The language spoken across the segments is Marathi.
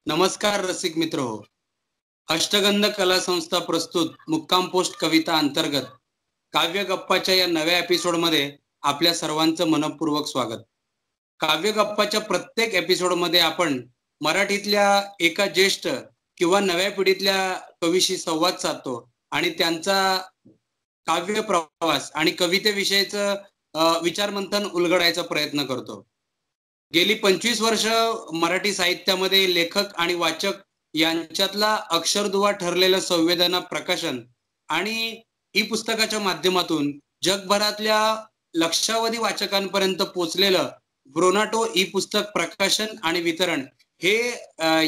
नमस्कार रसिक मित्र हो. अष्टगंध कला संस्था प्रस्तुत मुक्काम पोस्ट कविता अंतर्गत काव्य गप्पाच्या या नव्या एपिसोडमध्ये आपल्या सर्वांचं मनपूर्वक स्वागत. काव्य गप्पाच्या प्रत्येक एपिसोडमध्ये आपण मराठीतल्या एका ज्येष्ठ किंवा नव्या पिढीतल्या कवीशी संवाद साधतो आणि त्यांचा काव्य प्रवास आणि कवितेविषयीचं विचारमंथन उलगडायचा प्रयत्न करतो. गेली 25 वर्ष मराठी साहित्यामध्ये लेखक आणि वाचक यांच्यातला अक्षरदुवा ठरलेलं संवेदना प्रकाशन आणि ई पुस्तकाच्या माध्यमातून जगभरातल्या लक्षावधी वाचकांपर्यंत पोहोचलेलं ब्रोनाटो ई पुस्तक प्रकाशन आणि वितरण हे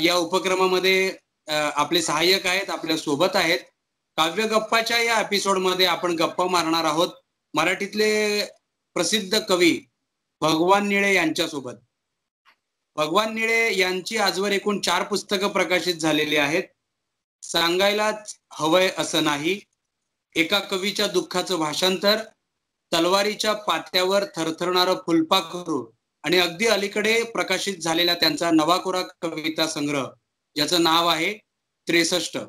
या उपक्रमामध्ये आपले सहाय्यक आहेत, आपल्या सोबत आहेत. काव्य गप्पाच्या या एपिसोडमध्ये आपण गप्पा मारणार आहोत मराठीतले प्रसिद्ध कवी भगवान निळे यांच्यासोबत. भगवान निळे यांची आजवर एकूण 4 पुस्तकं प्रकाशित झालेली आहेत. सांगायलाच हवंय असं नाही, एका कवीच्या दुःखाचं भाषांतर, तलवारीच्या पात्यावर थरथरणारं फुलपाखरू आणि अगदी अलीकडे प्रकाशित झालेला त्यांचा नवा कोरा कविता संग्रह ज्याचं नाव आहे 63.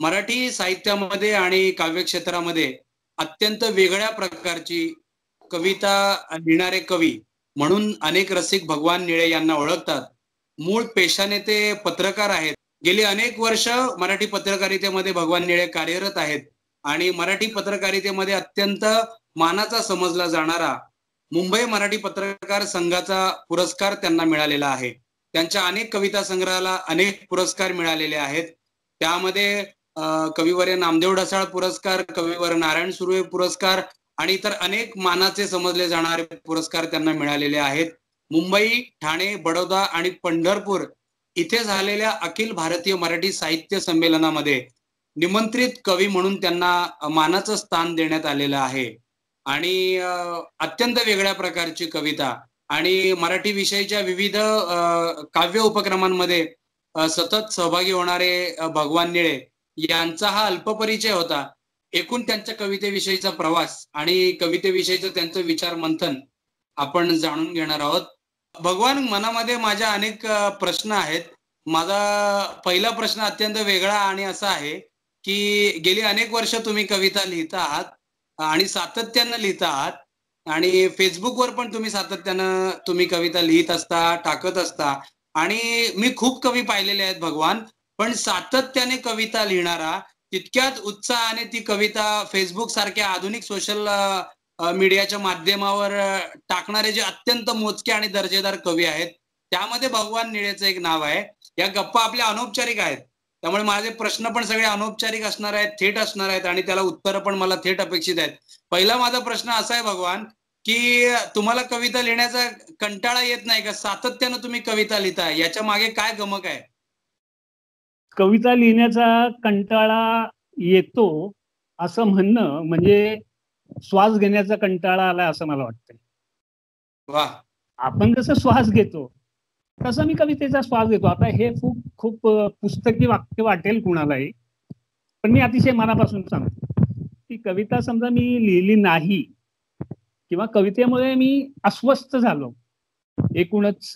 मराठी साहित्यामध्ये आणि काव्य क्षेत्रामध्ये अत्यंत वेगळ्या प्रकारची कविता लिहिणारे कवी म्हणून अनेक रसिक भगवान निळे यांना ओळखतात. मूळ पेशाने ते पत्रकार आहेत. गेली अनेक वर्ष मराठी पत्रकारितेमध्ये भगवान निळे कार्यरत आहेत आणि मराठी पत्रकारितेमध्ये अत्यंत मानाचा समजला जाणारा मुंबई मराठी पत्रकार संघाचा पुरस्कार त्यांना मिळालेला आहे. त्यांच्या अनेक कविता संग्रहाला अनेक पुरस्कार मिळालेले आहेत. त्यामध्ये कविवर्य नामदेव ढसाळ पुरस्कार, कविवर्य नारायण सुर्वे पुरस्कार आणि इतर अनेक मानाचे समजले जाणारे पुरस्कार त्यांना मिळालेले आहेत. मुंबई, ठाणे, बडोदा आणि पंढरपूर इथे झालेल्या अखिल भारतीय मराठी साहित्य संमेलनामध्ये निमंत्रित कवी म्हणून त्यांना मानाचं स्थान देण्यात आलेलं आहे. आणि अत्यंत वेगळ्या प्रकारची कविता आणि मराठी विषयीच्या विविध काव्य उपक्रमांमध्ये सतत सहभागी होणारे भगवान निळे यांचा हा अल्पपरिचय होता. एकूण त्यांच्या कवितेविषयीचा प्रवास आणि कवितेविषयीचं त्यांचं विचार मंथन आपण जाणून घेणार आहोत. भगवान, मनामध्ये माझ्या अनेक प्रश्न आहेत. माझा पहिला प्रश्न अत्यंत वेगळा आणि असा आहे की गेली अनेक वर्ष तुम्ही कविता लिहिता आहात आणि सातत्यानं लिहिता आहात आणि फेसबुकवर पण तुम्ही कविता लिहित असता, टाकत असता आणि मी खूप कवी पाहिलेले आहेत भगवान, पण सातत्याने कविता लिहिणारा, तितक्याच उत्साहाने ती कविता फेसबुक सारख्या आधुनिक सोशल मीडियाच्या माध्यमावर टाकणारे जे अत्यंत मोजके आणि दर्जेदार कवी आहेत, त्यामध्ये भगवान निळेचं एक नाव आहे. या गप्पा आपल्या अनौपचारिक आहेत, त्यामुळे माझे प्रश्न पण सगळे अनौपचारिक असणार आहेत, थेट असणार आहेत आणि त्याला उत्तर पण मला थेट अपेक्षित आहेत. पहिला माझा प्रश्न असा आहे भगवान, की तुम्हाला कविता लिहिण्याचा कंटाळा येत नाही का? सातत्यानं तुम्ही कविता लिहिताय, याच्या मागे काय गमक आहे? कविता लिहिण्याचा कंटाळा येतो असं म्हणणं म्हणजे श्वास घेण्याचा कंटाळा आलाय असं मला वाटतंय. वाह! आपण कसं श्वास घेतो तसं मी कवितेचा श्वास घेतो. आता हे खूप खूप पुस्तकी वाक्य वाटेल कुणालाही, पण मी अतिशय मनापासून सांगतो की कविता समजा मी लिहिली नाही किंवा कवितेमुळे मी अस्वस्थ झालो एकूणच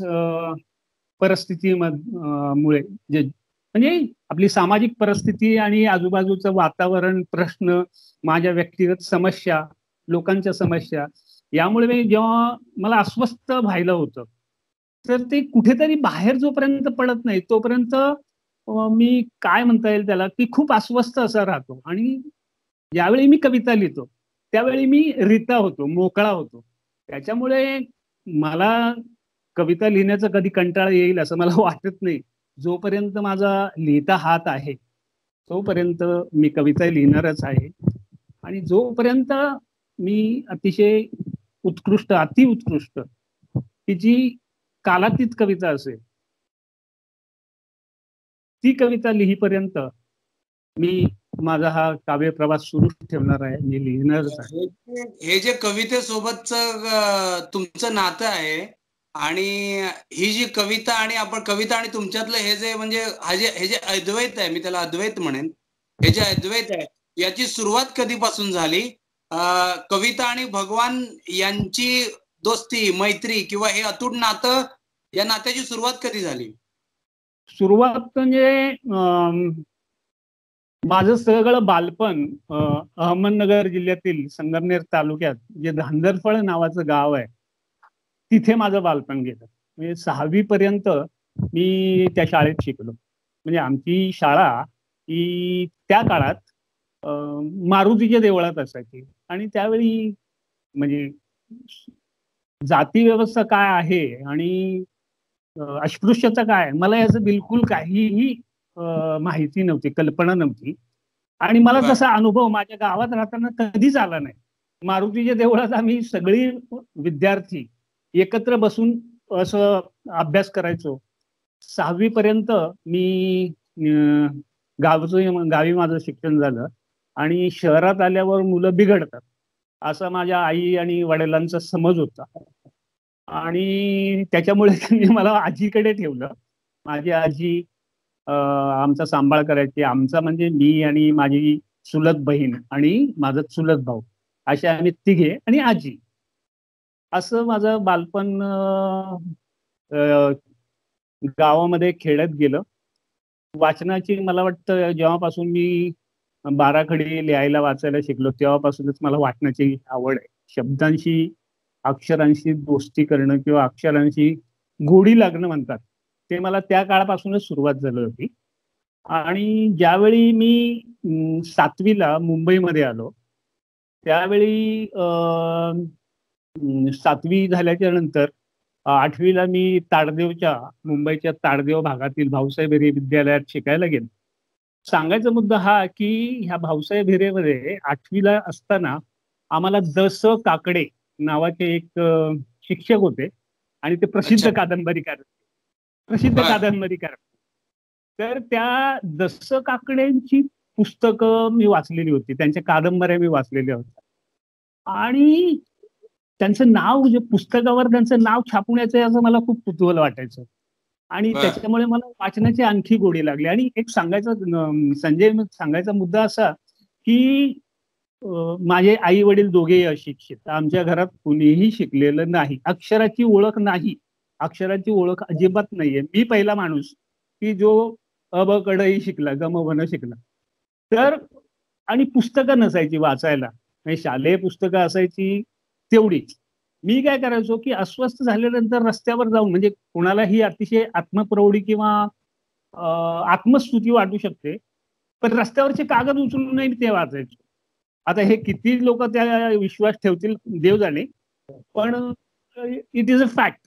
परिस्थितीमुळे, जे म्हणजे आपली सामाजिक परिस्थिती आणि आजूबाजूचं वातावरण, प्रश्न, माझ्या व्यक्तिगत समस्या, लोकांच्या समस्या, यामुळे जेव्हा मला अस्वस्थ व्हायला होतं, तर ते कुठेतरी बाहेर जोपर्यंत पडत नाही तोपर्यंत मी काय म्हणता येईल त्याला, की खूप अस्वस्थ असा राहतो. आणि ज्यावेळी मी कविता लिहितो त्यावेळी मी रिता होतो, मोकळा होतो. त्याच्यामुळे मला कविता लिहिण्याचा कधी कंटाळा येईल असं मला वाटत नाही. जोपर्यंत माझा लिहिता हात आहे तोपर्यंत मी कविता लिहिणारच आहे. आणि जोपर्यंत मी अतिशय उत्कृष्ट, अतिउत्कृष्ट, की जी कालातीत कविता असेल, ती कविता लिहीपर्यंत मी माझा हा काव्य प्रवास सुरू ठेवणार आहे, मी लिहिणारच आहे. हे जे कवितेसोबतचं तुमचं नातं आहे आणि ही जी कविता आणि तुमच्यातलं हे जे म्हणजे हे जे अद्वैत आहे, मी त्याला अद्वैत म्हणेन, हे जे अद्वैत आहे याची सुरुवात कधीपासून झाली? कविता आणि भगवान यांची दोस्ती, मैत्री किंवा हे अतूट नातं, या नात्याची सुरुवात कधी झाली? सुरुवात म्हणजे माझं सगळं बालपण अहमदनगर जिल्ह्यातील संगमनेर तालुक्यात जे धांदरफळ नावाचं गाव आहे तिथे माझं बालपण गेलं. म्हणजे 6वी पर्यंत मी त्या शाळेत शिकलो. म्हणजे आमची शाळा ही त्या काळात मारुतीच्या देवळात असायची आणि त्यावेळी म्हणजे जाती व्यवस्था काय आहे आणि अस्पृश्यता काय मला याचं बिलकुल काहीही माहिती नव्हती, कल्पना नव्हती. आणि मला तसा अनुभव माझ्या गावात राहताना कधीच आला नाही. मारुतीच्या देवळात आम्ही सगळी विद्यार्थी एकत्र बसून असं अभ्यास करायचो. 6वी पर्यंत मी गावी माझं शिक्षण झालं आणि शहरात आल्यावर मुलं बिघडतात असा माझ्या आई आणि वडिलांचा समज होता. आणि त्याच्यामुळे त्यांनी मला आजीकडे ठेवलं. माझी आजी आमचा सांभाळ करायची. आमचा म्हणजे मी आणि माझी चुलत बहीण आणि माझा चुलत भाऊ असे आम्ही तिघे आणि आजी. असं माझं बालपण गावामध्ये खेळत गेलं. वाचनाची मला वाटतं जेव्हापासून मी 12 खडी लिहायला वाचायला शिकलो तेव्हापासूनच मला वाचनाची आवड आहे. शब्दांशी अक्षरांशी दोस्ती करणं किंवा अक्षरांशी गोडी लागणं म्हणतात ते मला त्या काळापासूनच सुरुवात झाली होती. आणि ज्यावेळी मी 7वीला मुंबईमध्ये आलो त्यावेळी 7वी झाल्याच्या नंतर 8वीला मी मुंबईच्या ताडदेव भागातील भाऊसाहेब हिरे विद्यालयात शिकायला गेलो. सांगायचा मुद्दा हा की ह्या भाऊसाहेब हिरेमध्ये 8वीला असताना आम्हाला दस काकडे नावाचे एक शिक्षक होते आणि ते प्रसिद्ध कादंबरीकार. तर त्या दस काकड्यांची पुस्तकं मी वाचलेली होती, त्यांच्या कादंबऱ्या मी वाचलेल्या होत्या आणि त्यांचं नाव जे पुस्तकावर त्यांचं नाव छापण्याचं असं मला खूप कुतूहल वाटायचं आणि त्याच्यामुळे मला वाचनाची आणखी गोडी लागली. आणि एक सांगायचा मुद्दा असा की माझे आई वडील दोघेही अशिक्षित, आमच्या घरात कुणीही शिकलेलं नाही, अक्षराची ओळख नाही, अक्षराची ओळख अजिबात नाहीये. मी पहिला माणूस की जो अ ब कडही शिकला, गम भन शिकला. तर आणि पुस्तकं नसायची वाचायला, म्हणजे शालेय पुस्तकं असायची तेवढीच. मी काय करायचो की अस्वस्थ झाल्यानंतर रस्त्यावर जाऊन, म्हणजे कोणालाही अतिशय आत्मप्रौढी किंवा आत्मस्तुती वाटू शकते, पण रस्त्यावरचे कागद उचलून ते वाचायचो. आता हे किती लोक त्या विश्वास ठेवतील देव जाणे, पण इट इज अ फॅक्ट.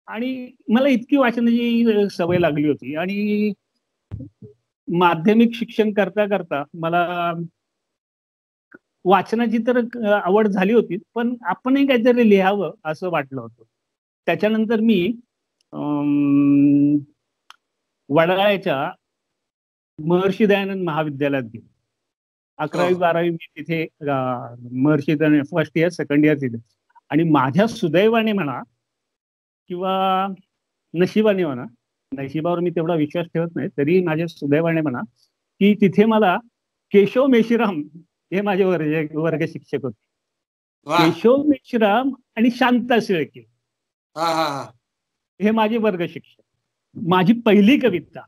आणि मला इतकी वाचनाची सवय लागली होती आणि माध्यमिक शिक्षण करता करता मला वाचनाची तर आवड झाली होती, पण आपणही काहीतरी लिहावं असं वाटलं होतं. त्याच्यानंतर मी वडाळ्याच्या महर्षी दयानंद महाविद्यालयात गेलो. 11वी 12वी मी तिथे Maharshi Dayanand first year second year तिथे. आणि माझ्या सुदैवाने म्हणा किंवा नशिबाने म्हणा, नशिबावर मी तेवढा विश्वास ठेवत नाही, तरी माझ्या सुदैवाने म्हणा की तिथे मला केशव मेश्राम हे माझे वर्ग शिक्षक होते. केशव मेश्राम आणि शांता शेळके हे माझे वर्ग शिक्षक. माझी पहिली कविता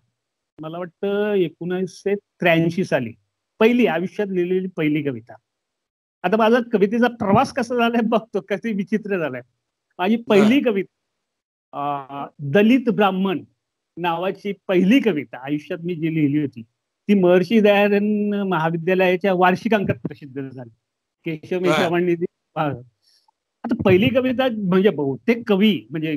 मला वाटतं 1983 साली, पहिली आयुष्यात लिहिलेली पहिली कविता. आता माझा कवितेचा प्रवास कसा झालाय बघतो, कसे विचित्र झालाय. माझी पहिली कविता दलित ब्राह्मण नावाची पहिली कविता आयुष्यात मी जी लिहिली होती ती महर्षी दयानंद महाविद्यालयाच्या वार्षिकांकात प्रसिद्ध झाली. केशव मेश्रामांनी. आता पहिली कविता म्हणजे बहुतेक कवी म्हणजे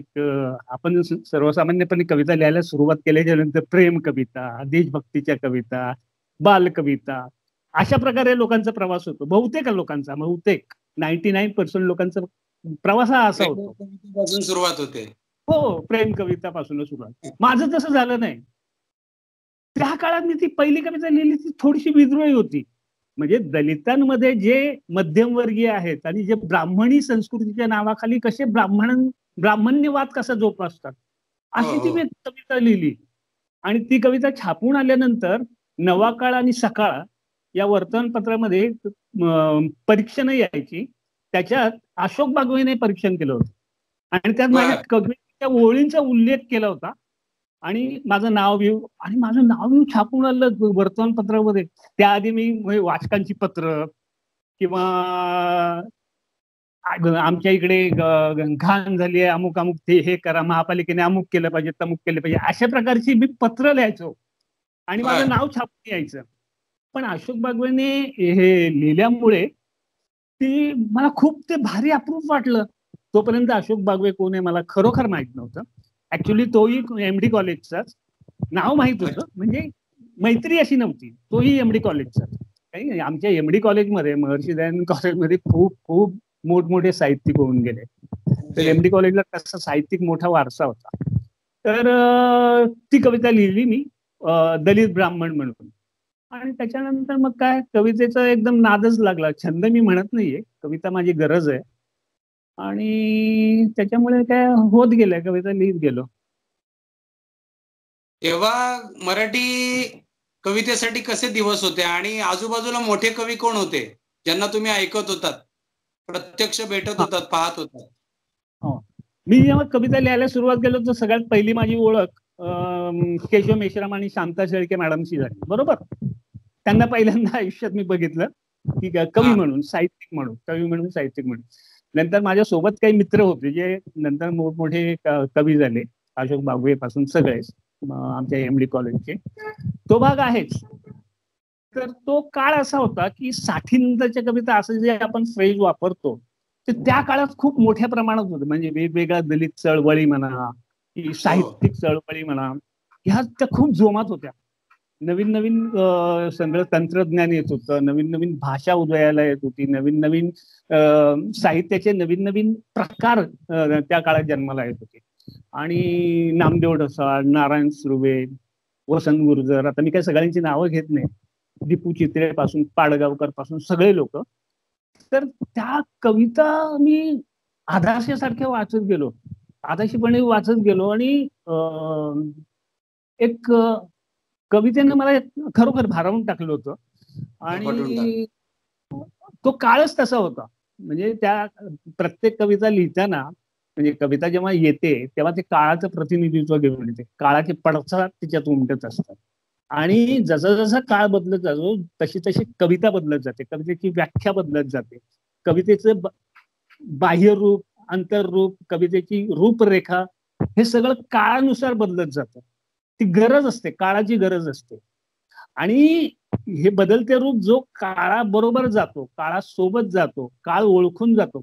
आपण सर्वसामान्यपणे कविता लिहायला सुरुवात केल्याच्या नंतर प्रेम कविता, देशभक्तीच्या कविता, बाल कविता अशा प्रकारे लोकांचा प्रवास होतो. बहुतेक 99% लोकांचा प्रवास हा असा होतो, सुरुवात होते. हो, प्रेम कवितापासून सुरुवात. माझं तसं झालं नाही. त्या काळात मी ती पहिली कविता लिहिली ती थोडीशी विद्रोही होती. म्हणजे दलितांमध्ये जे मध्यमवर्गीय आहेत आणि जे ब्राह्मणी संस्कृतीच्या नावाखाली कसे ब्राह्मण्यवाद कसा जोपासतात अशी ती मी कविता लिहिली. आणि ती कविता छापून आल्यानंतर नवा काळ आणि सकाळ या वर्तमानपत्रामध्ये परीक्षण यायची. त्याच्यात अशोक बागवेने परीक्षण केलं होतं आणि त्यात माझ्या कवितेच्या ओळींचा उल्लेख केला होता आणि माझं नाव छापून आलं वर्तमानपत्रामध्ये. त्याआधी मी वाचकांची पत्र किंवा आमच्या इकडे घाण झाली आहे, अमुक अमुक ते हे करा, महापालिकेने अमुक केलं पाहिजे, तमुक केलं पाहिजे, अशा प्रकारची मी पत्र लिहायचो आणि माझं नाव छापून यायचं. पण अशोक बागवेने हे लिहिल्यामुळे ती मला खूप ते भारी अप्रूप वाटलं. तोपर्यंत अशोक बागवे कोण आहे मला खरोखर माहित नव्हतं. ऍक्च्युली तोही एमडी कॉलेजचाच. नाव माहित होतं, म्हणजे मैत्री अशी नव्हती. तोही एमडी कॉलेजचा. काही नाही, आमच्या एमडी कॉलेजमध्ये, महर्षी दयानंद कॉलेजमध्ये खूप खूप मोठमोठे साहित्यिक होऊन गेले. तर एमडी कॉलेजला तसा साहित्यिक मोठा वारसा होता. तर ती कविता लिहिली मी, दलित ब्राह्मण म्हणून. आणि त्याच्यानंतर मग काय, कवितेचा एकदम नादच लागला. छंद मी म्हणत नाहीये, कविता माझी गरज आहे. आणि त्याच्यामुळे काय होत गेल्या, कविता लिहित गेलो. तेव्हा मराठी कवितेसाठी कसे दिवस होते आणि आजूबाजूला मोठे कवी कोण होते ज्यांना तुम्ही ऐकत होतात, प्रत्यक्ष भेटत होतात, पाहत होतात? मी जेव्हा कविता लिहायला सुरुवात केलो तर सगळ्यात पहिली माझी ओळख केशव मेश्राम आणि शांता शेळके मॅडमशी झाली. बरोबर, त्यांना पहिल्यांदा आयुष्यात मी बघितलं की कवी म्हणून, साहित्यिक म्हणून, कवी म्हणून, साहित्यिक म्हणून. नंतर माझ्या सोबत काही मित्र होते जे नंतर मोठमोठे कवी झाले, अशोक बागवे पासून सगळेच आमच्या एमडी कॉलेजचे. तो भाग आहेच. तर तो काळ असा होता की साठीनंतरच्या कविता असं जे आपण फ्रेज वापरतो ते त्या काळात खूप मोठ्या प्रमाणात होतं. म्हणजे वेगवेगळ्या दलित चळवळी म्हणा की साहित्यिक चळवळी म्हणा, ह्या त्या खूप जोमात होत्या. नवीन नवीन सगळं तंत्रज्ञान येत होतं, नवीन नवीन भाषा उदयाला येत होती, नवीन नवीन साहित्याचे नवीन नवीन प्रकार त्या काळात जन्माला येत होते. आणि नामदेव ढसाळ, नारायण सुर्वे, वसंत गुर्जर, आता मी काही सगळ्यांची नावं घेत नाही, दीपू चित्रे पासून पाडगावकर पासून सगळे लोक. तर त्या कविता मी आदर्शासारख्या वाचत गेलो, आदर्शपणे वाचत गेलो. आणि एक कवितेनं मला खरोखर भारावून टाकलं होतं. आणि तो काळच तसा होता. म्हणजे त्या प्रत्येक कविता लिहिताना, म्हणजे कविता जेव्हा येते तेव्हा ते काळाचं प्रतिनिधित्व घेऊन येते, काळाचे पडसाद तिच्यात उमटत असतात. आणि जसा जसा काळ बदलत जातो तशी तशी कविता बदलत जाते, कवितेची व्याख्या बदलत जाते, कवितेचं बाह्य रूप, अंतररूप, कवितेची रूपरेखा हे सगळं काळानुसार बदलत जातं. ती गरज असते, काळाची गरज असते. आणि हे बदलते रूप जो काळाबरोबर जातो, काळासोबत जातो, काळ ओळखून जातो,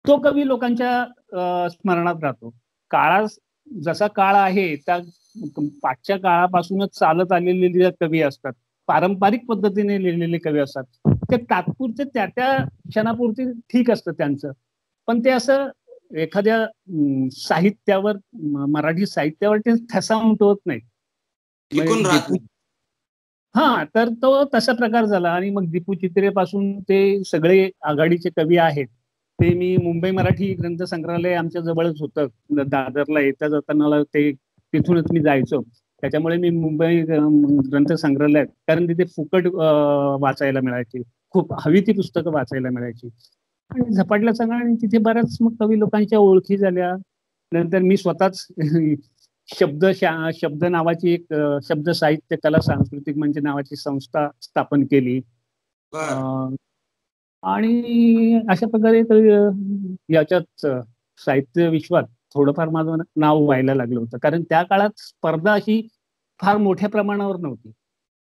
तो कवी लोकांच्या स्मरणात राहतो. काळा जसा काळ आहे त्या पाठच्या काळापासूनच चालत आलेले जे कवी असतात, पारंपरिक पद्धतीने लिहिलेले कवी असतात, ते तात्पुरते त्या त्या क्षणापुरते ठीक असतं त्यांचं. पण ते असं एखाद्या साहित्यावर, मराठी साहित्यावर ते ठसा उमटवत नाही. हा, तर तो तसा प्रकार झाला. आणि मग दीपू चित्रे पासून ते सगळे आघाडीचे कवी आहेत ते मी मुंबई मराठी ग्रंथ संग्रहालय आमच्या जवळच होतं, दादरला येता जाताना ते तिथूनच मी जायचो. त्याच्यामुळे मी मुंबई ग्रंथ संग्रहालयात, कारण तिथे फुकट वाचायला मिळायची, खूप हवी ती पुस्तकं वाचायला मिळायची. आणि झपाटला सांगा, आणि तिथे बऱ्याच मग कवी लोकांच्या ओळखी झाल्या. नंतर मी स्वतःच शब्द नावाची एक शब्द साहित्य कला सांस्कृतिक मंच नावाची संस्था स्थापन केली. आणि अशा प्रकारे याच्यात साहित्य विश्वात थोडंफार माझं नाव व्हायला लागलं होतं. कारण त्या काळात स्पर्धा अशी फार मोठ्या प्रमाणावर नव्हती.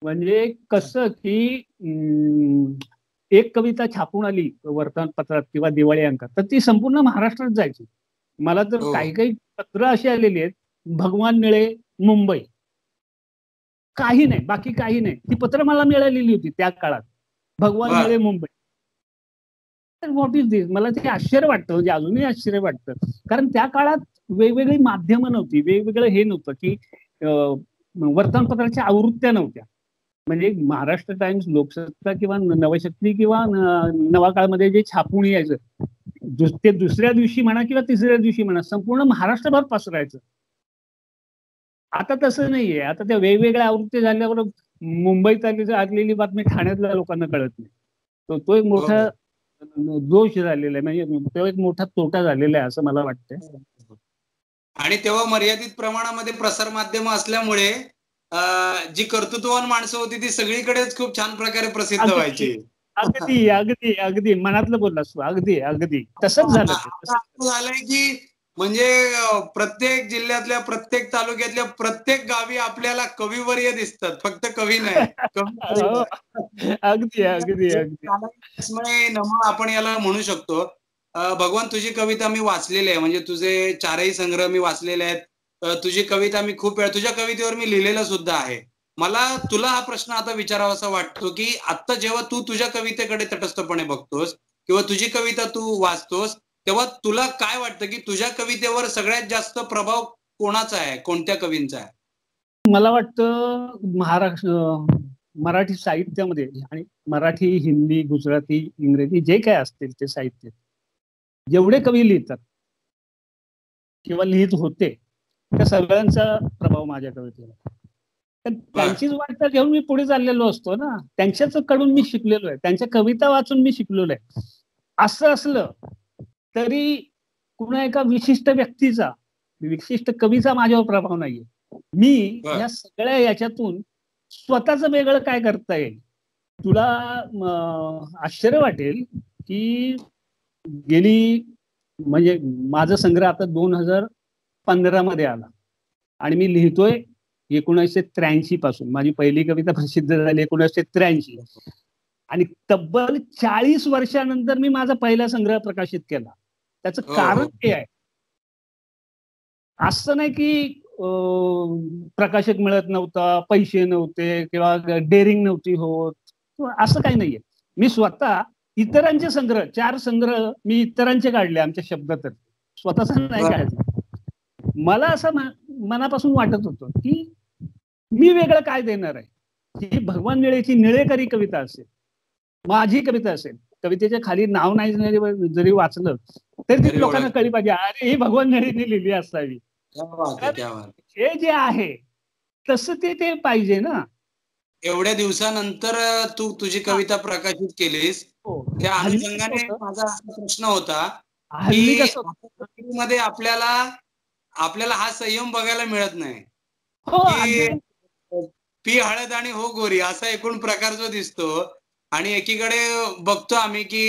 म्हणजे कसं की एक कविता छापून आली वर्तमानपत्रात किंवा दिवाळी अंकात तर ती संपूर्ण महाराष्ट्रात जायची. मला तर काही काही पत्र अशी आलेली आहेत, भगवान निळे मुंबई, काही नाही, बाकी काही नाही, ती पत्र मला मिळालेली होती त्या काळात, भगवान निळे मुंबई. व्हॉट इज दिस, मला ते आश्चर्य वाटतं, म्हणजे अजूनही आश्चर्य वाटतं. कारण त्या काळात वेगवेगळी माध्यमं नव्हती, वेगवेगळं हे नव्हतं की वर्तमानपत्राच्या आवृत्त्या नव्हत्या. म्हणजे महाराष्ट्र टाइम्स, लोकसत्ता किंवा नवशक्ती किंवा नवा काळमध्ये जे छापून यायचं ते दुसऱ्या दिवशी म्हणा किंवा तिसऱ्या दिवशी म्हणा संपूर्ण महाराष्ट्रभर पसरायचं. आता तसं नाहीये. आता त्या वेगवेगळ्या आवृत्ती झाल्यावर मुंबईत आलेली बातमी ठाण्यातल्या लोकांना कळत नाही. तो एक मोठा दोष झालेला आहे, म्हणजे तो एक मोठा तोटा झालेला आहे असं मला वाटतंय. आणि तेव्हा मर्यादित प्रमाणामध्ये प्रसार माध्यम असल्यामुळे जी कर्तृत्ववान माणसं होती ती सगळीकडेच खूप छान प्रकारे प्रसिद्ध व्हायची. अगदी अगदी अगदी मनातलं बोललास तू. अगदी अगदी तसंच झालं ते. असं झालंय की म्हणजे प्रत्येक जिल्ह्यातल्या प्रत्येक तालुक्यातल्या प्रत्येक गावी आपल्याला कविवर्य दिसतात, फक्त कवी नाही. अगदी अगदी अगदी आपण याला म्हणू शकतो. भगवान, तुझी कविता मी वाचलेली आहे, म्हणजे तुझे 4ही संग्रह मी वाचलेले आहेत. तुझी कविता मी खूप वेळा, तुझ्या कवितेवर मी लिहिलेलं सुद्धा आहे. मला तुला हा प्रश्न आता विचारावासा वाटतो की आता जेव्हा तू तुझ्या कवितेकडे तटस्थपणे बघतोस किंवा तुझी कविता तू वाचतोस, तेव्हा तुला काय वाटतं की तुझ्या कवितेवर सगळ्यात जास्त प्रभाव कोणाचा आहे, कोणत्या कवींचा आहे? मला वाटतं महाराष्ट्र मराठी साहित्यामध्ये आणि मराठी, हिंदी, गुजराती, इंग्रजी जे काय असतील ते साहित्य, जेवढे कवी लिहितात किंवा लिहित होते त्या सगळ्यांचा प्रभाव माझ्या कवितेवर. त्यांचीच वार्ता घेऊन मी पुढे चाललेलो असतो ना, त्यांच्याच कडून मी शिकलेलो आहे, त्यांच्या कविता वाचून मी शिकलेलो आहे. असं असलं तरी कुणा एका विशिष्ट व्यक्तीचा, विशिष्ट कवीचा माझ्यावर प्रभाव नाहीये. मी या सगळ्या याच्यातून स्वतःच वेगळं काय करता येईल. तुला आश्चर्य वाटेल की गेली म्हणजे माझा संग्रह आता 2015 मध्ये आला आणि मी लिहितोय 1983 पासून. माझी पहिली कविता प्रसिद्ध झाली 1983 आणि तब्बल 40 वर्षानंतर मी माझा पहिला संग्रह प्रकाशित केला. त्याचं कारण हे आहे, असं नाही की प्रकाशक मिळत नव्हता, पैसे नव्हते किंवा डेअरिंग नव्हती होत, असं काही नाहीये. मी स्वतः इतरांचे संग्रह 4 संग्रह मी इतरांचे काढले आमच्या शब्दात, स्वतःच नाही काढले. मला असं मनापासून वाटत होतं की मी वेगळं काय देणार आहे. ही भगवान निळेची निळेकरी कविता असेल, माझी कविता असेल, कवितेच्या खाली नाव नाही जरी वाचलं तरी ती लोकांना कळली पाहिजे, अरे ही भगवान निळेने लिहिली असावी. हे जे आहे तसं ते पाहिजे ना. एवढ्या दिवसानंतर तू तुझी कविता प्रकाशित केलीस, त्या अनुषंगाने माझा असा प्रश्न होता की मध्ये आपल्याला हा संयम बघायला मिळत नाही की पी हळद आणि हो गोरी असा एकूण प्रकार जो दिसतो. आणि एकीकडे बघतो आम्ही की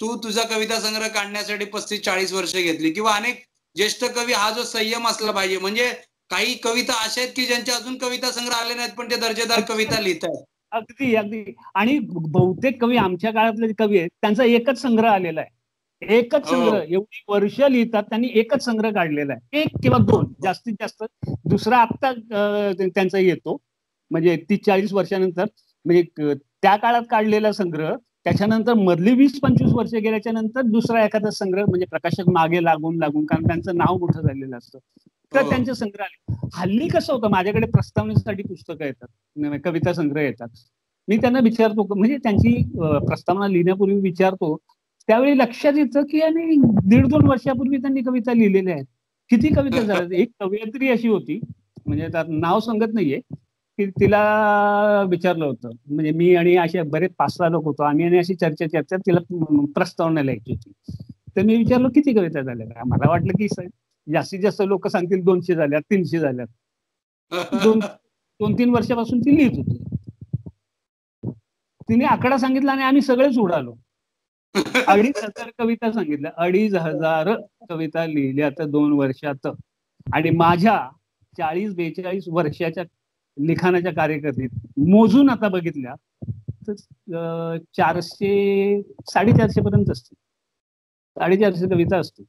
तू तुझा कविता संग्रह काढण्यासाठी 35-40 वर्ष घेतली, किंवा अनेक ज्येष्ठ कवी हा जो संयम असला पाहिजे. म्हणजे काही कविता अशा आहेत की ज्यांच्या अजून कविता संग्रह आले नाहीत पण ते दर्जेदार कविता लिहितात. अगदी अगदी. आणि बहुतेक कवी आमच्या काळातले कवी आहेत त्यांचा एकच संग्रह आलेला आहे, एकच संग्रह. एवढी वर्ष लिहितात त्यांनी एकच संग्रह काढलेला आहे, 1 किंवा 2 जास्तीत जास्त. दुसरा आत्ता त्यांचा येतो, म्हणजे 30-40 वर्षानंतर. म्हणजे त्या काळात काढलेला संग्रह, त्याच्यानंतर मधली 20-25 वर्ष गेल्याच्या नंतर दुसरा एखादा संग्रह, म्हणजे प्रकाशक मागे लागून कारण त्यांचं नाव मोठं झालेलं असतं तर त्यांचे संग्रह आले. हल्ली कसं होतं, माझ्याकडे प्रस्तावनेसाठी पुस्तकं येतात, कविता संग्रह येतात. मी त्यांना विचारतो, म्हणजे त्यांची प्रस्तावना लिहिण्यापूर्वी विचारतो, त्यावेळी लक्षात येतं की आणि 1.5-2 वर्षापूर्वी त्यांनी कविता लिहिलेल्या आहेत. किती कविता झाल्या. एक कवयित्री अशी होती, म्हणजे त्यात नाव सांगत नाहीये, की तिला विचारलं होतं, म्हणजे मी आणि असे बरेच 5-6 लोक होतो आम्ही, आणि अशी चर्चा तिला प्रस्तावना लिहायची होती. तर मी विचारलो किती कविता झाल्या. मला वाटलं की जास्तीत जास्त लोक सांगतील 200 झाल्यात, 300 झाल्यात. 2-3 वर्षापासून ती लिहित होती. तिने आकडा सांगितला आणि आम्ही सगळेच उडालो. 2,500 कविता सांगितल्या, 2,500 कविता लिहिल्या तर 2 वर्षात. आणि माझ्या 40-42 वर्षाच्या लिखाणाच्या कार्यकर्तीत मोजून आता बघितल्या तर 400-450 पर्यंत असतील, 450 कविता असतील.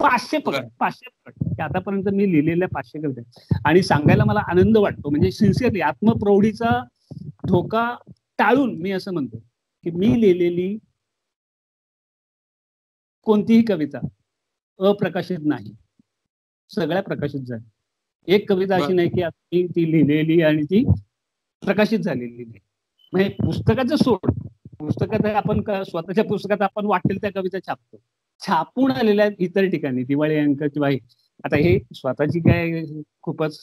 500 पकड आतापर्यंत मी लिहिलेल्या 500 कविता. आणि सांगायला मला आनंद वाटतो, म्हणजे सिन्सिअरली आत्मप्रौढीचा धोका टाळून मी असं म्हणतो की मी लिहिलेली कोणतीही कविता अप्रकाशित नाही, सगळ्या प्रकाशित झाल्या. एक कविता अशी नाही की ती लिहिलेली आणि ती प्रकाशित झालेली नाही. म्हणजे पुस्तकाचं सोड, पुस्तकात आपण स्वतःच्या पुस्तकात आपण वाटेल त्या कविता छापतो, छापून आलेल्या आहेत इतर ठिकाणी, दिवाळी अंक किंवा आता हे स्वतःची काय खूपच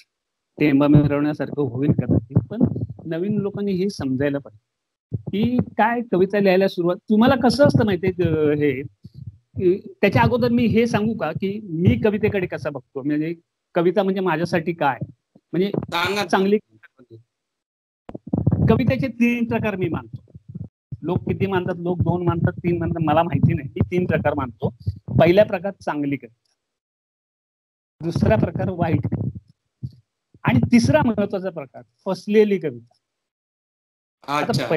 टेंबा मिरवण्यासारखं होईल कदाचित, पण नवीन लोकांनी हे समजायला पाहिजे की काय कविता लिहायला सुरुवात. तुम्हाला कसं असतं माहितीये, हे त्याच्या अगोदर मी हे सांगू का की मी कवितेकडे कसा बघतो, म्हणजे कविता म्हणजे माझ्यासाठी काय, म्हणजे चांगली कवितेचे 3 प्रकार मी मानतो. लोक किती मानतात, लोक 2 मानतात, 3 मानतात, मला माहिती नाही. मी 3 प्रकार मानतो. पहिल्या प्रकार चांगली कविता, दुसरा प्रकार वाईट कविता, आणि तिसरा महत्वाचा प्रकार फसलेली कविता. आता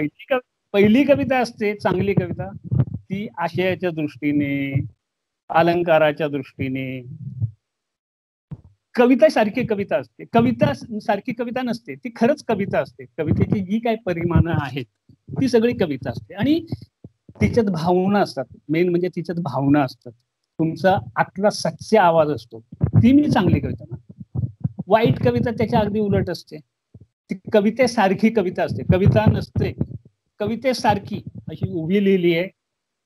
पहिली कविता असते चांगली कविता, ती आशयाच्या दृष्टीने, अलंकाराच्या दृष्टीने कविता सारखी कविता असते. कविता सारखी कविता नसते, ती खरंच कविता असते. कवितेची जी काही परिमाणं आहेत ती सगळी कविता असते, आणि तिच्यात भावना असतात. मेन म्हणजे तिच्यात भावना असतात, तुमचा आतला सच्चा आवाज असतो. ती मी चांगली कविता मानतो. वाईट कविता त्याच्या अगदी उलट असते, ती कवितेसारखी कविता असते. कविता नसते, कवितेसारखी अशी उभी लिहिली आहे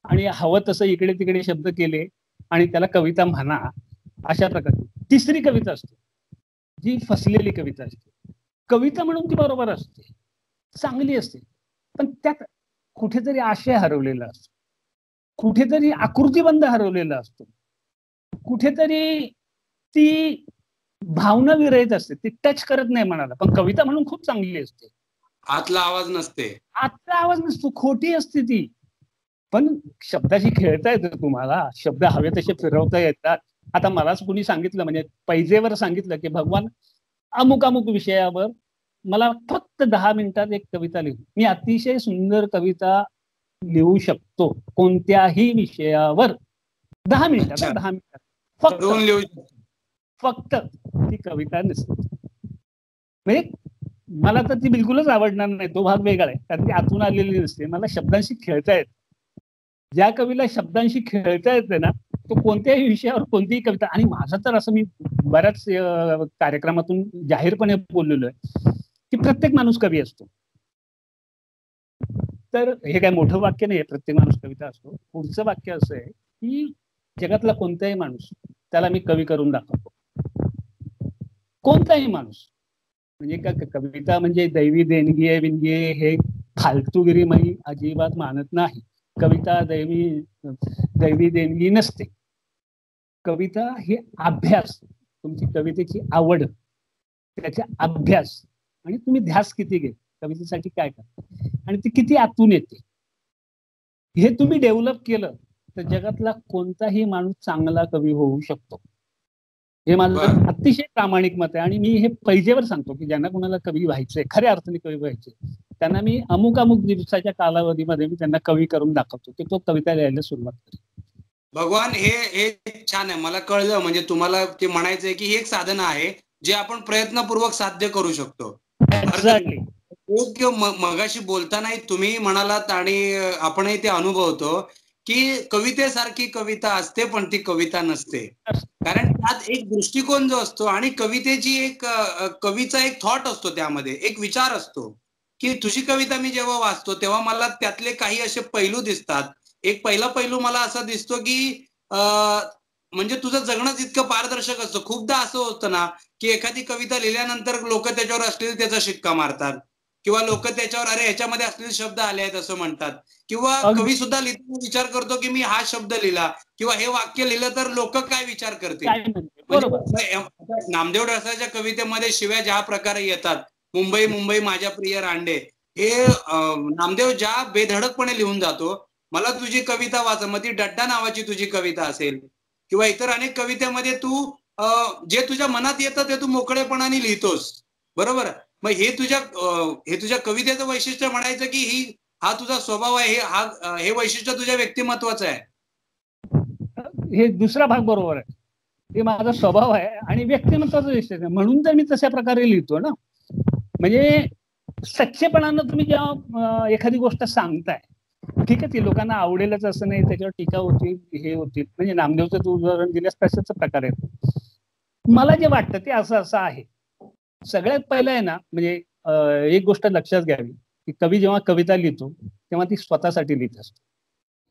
आणि हवं तसं इकडे तिकडे शब्द केले आणि त्याला कविता म्हणा, अशा प्रकारची. तिसरी कविता असते जी फसलेली कविता असते. कविता म्हणून ती बरोबर असते, चांगली असते, पण त्यात कुठेतरी आशय हरवलेला असतो, कुठेतरी आकृतीबंध हरवलेला असतो, कुठेतरी ती भावना विरहित असते, ती टच करत नाही मनाला. पण कविता म्हणून खूप चांगली असते, आतला आवाज नसते, आतला आवाज नसतो, खोटी असते ती. पण शब्दाशी खेळता येतं तुम्हाला, शब्द हवे तसे फिरवता येतात. आता मलाच कुणी सांगितलं, म्हणजे पैजेवर सांगितलं की भगवान अमुक अमुक विषयावर मला फक्त 10 मिनिटात एक कविता लिहू, मी अतिशय सुंदर कविता लिहू शकतो कोणत्याही विषयावर. 10 मिनिटात, 10 मिनिटात फक्त ती कविता नसते. म्हणजे मला तर ती बिलकुलच आवडणार नाही, तो भाग वेगळा आहे, कारण ती आतून आलेली नसते. मला शब्दांशी खेळता येत. ज्या कवीला शब्दांशी खेळता येते ना, तो कोणत्याही विषयावर कोणतीही कविता. आणि माझं तर असं, मी बऱ्याच कार्यक्रमातून जाहीरपणे बोललेलो आहे की प्रत्येक माणूस कवी असतो. तर हे काय मोठं वाक्य नाही, प्रत्येक माणूस कविता असतो. पुढचं वाक्य असं आहे की जगातला कोणताही माणूस, त्याला मी कवी करून दाखवतो. कोणताही माणूस. म्हणजे का कविता म्हणजे दैवी देणगी आहे विणगी आहे, हे फालतूगिरी मी अजिबात मानत नाही. कविता दैवी देणगी नसते. कविता ही अभ्यास, तुमची कवितेची आवड, त्याचा अभ्यास, आणि तुम्ही ध्यास किती घेत कवितेसाठी काय करता, आणि ती किती आतून येते, हे तुम्ही डेव्हलप केलं तर जगातला कोणताही माणूस चांगला कवी होऊ शकतो. हे माझं अतिशय प्रामाणिक मत आहे. आणि मी हे पैजेवर सांगतो की ज्यांना कोणाला कवी व्हायचंय, खऱ्या अर्थाने कवी व्हायचे, त्यांना मी अमुक अमुक दिवसाच्या कालावधीमध्ये मी त्यांना कवी करून दाखवतो की तो कविता लिहायला सुरुवात करेल. भगवान, हे छान आहे, मला कळलं. म्हणजे तुम्हाला ते म्हणायचंय की हे एक साधन आहे जे आपण प्रयत्नपूर्वक साध्य करू शकतो. मगाशी बोलताना तुम्ही म्हणालात आणि आपणही ते अनुभवतो की कवितेसारखी कविता असते पण ती कविता नसते. कारण त्यात एक दृष्टिकोन जो असतो आणि कवितेची एक कवीचा एक थॉट असतो, त्यामध्ये एक विचार असतो की तुझी कविता मी जेव्हा वाचतो तेव्हा मला त्यातले काही असे पैलू दिसतात. एक पहिला पैलू मला असा दिसतो की म्हणजे तुझं जगणंच इतकं पारदर्शक असतं. खूपदा असं होतं ना की एखादी कविता लिहिल्यानंतर लोक त्याच्यावर अश्लीलतेचा शिक्का मारतात, किंवा लोक त्याच्यावर अरे ह्याच्यामध्ये अश्लील शब्द आले आहेत असं म्हणतात, किंवा कवी सुद्धा लिहिताना विचार करतो की मी हा शब्द लिहिला किंवा हे वाक्य लिहिलं तर लोक काय विचार करतील. म्हणजे नामदेव ढसाळच्या कवितेमध्ये शिव्या ज्या प्रकारे येतात, मुंबई मुंबई माझ्या प्रिय रांडे, हे नामदेव ज्या बेधडकपणे लिहून जातो. मला तुझी कविता वाच, मग ती डड्डा नावाची तुझी कविता असेल किंवा इतर अनेक कवितेमध्ये तू जे तुझ्या मनात येतं ते तू मोकळेपणाने लिहितोस, बरोबर. मग हे तुझ्या कवितेचं वैशिष्ट्य म्हणायचं की हा तुझा स्वभाव आहे, हे वैशिष्ट्य तुझ्या व्यक्तिमत्वाचं आहे. हे दुसरा भाग बरोबर आहे, हे माझा स्वभाव आहे आणि व्यक्तिमत्वाचं वैशिष्ट्य, म्हणून तर मी तशा प्रकारे लिहितो ना. म्हणजे सच्चेपणानं तुम्ही जेव्हा एखादी गोष्ट सांगताय, ठीक आहे, ती लोकांना आवडेलच असं नाही, त्याच्यावर टीका होतील, हे होतील. म्हणजे नामदेवचं तू उदाहरण दिल्यास तसंच प्रकार आहे. मला जे वाटतं ते असं आहे. सगळ्यात पहिलं आहे ना, म्हणजे एक गोष्ट लक्षात घ्यावी की कवी जेव्हा कविता लिहितो तेव्हा ती स्वतःसाठी लिहित असतो.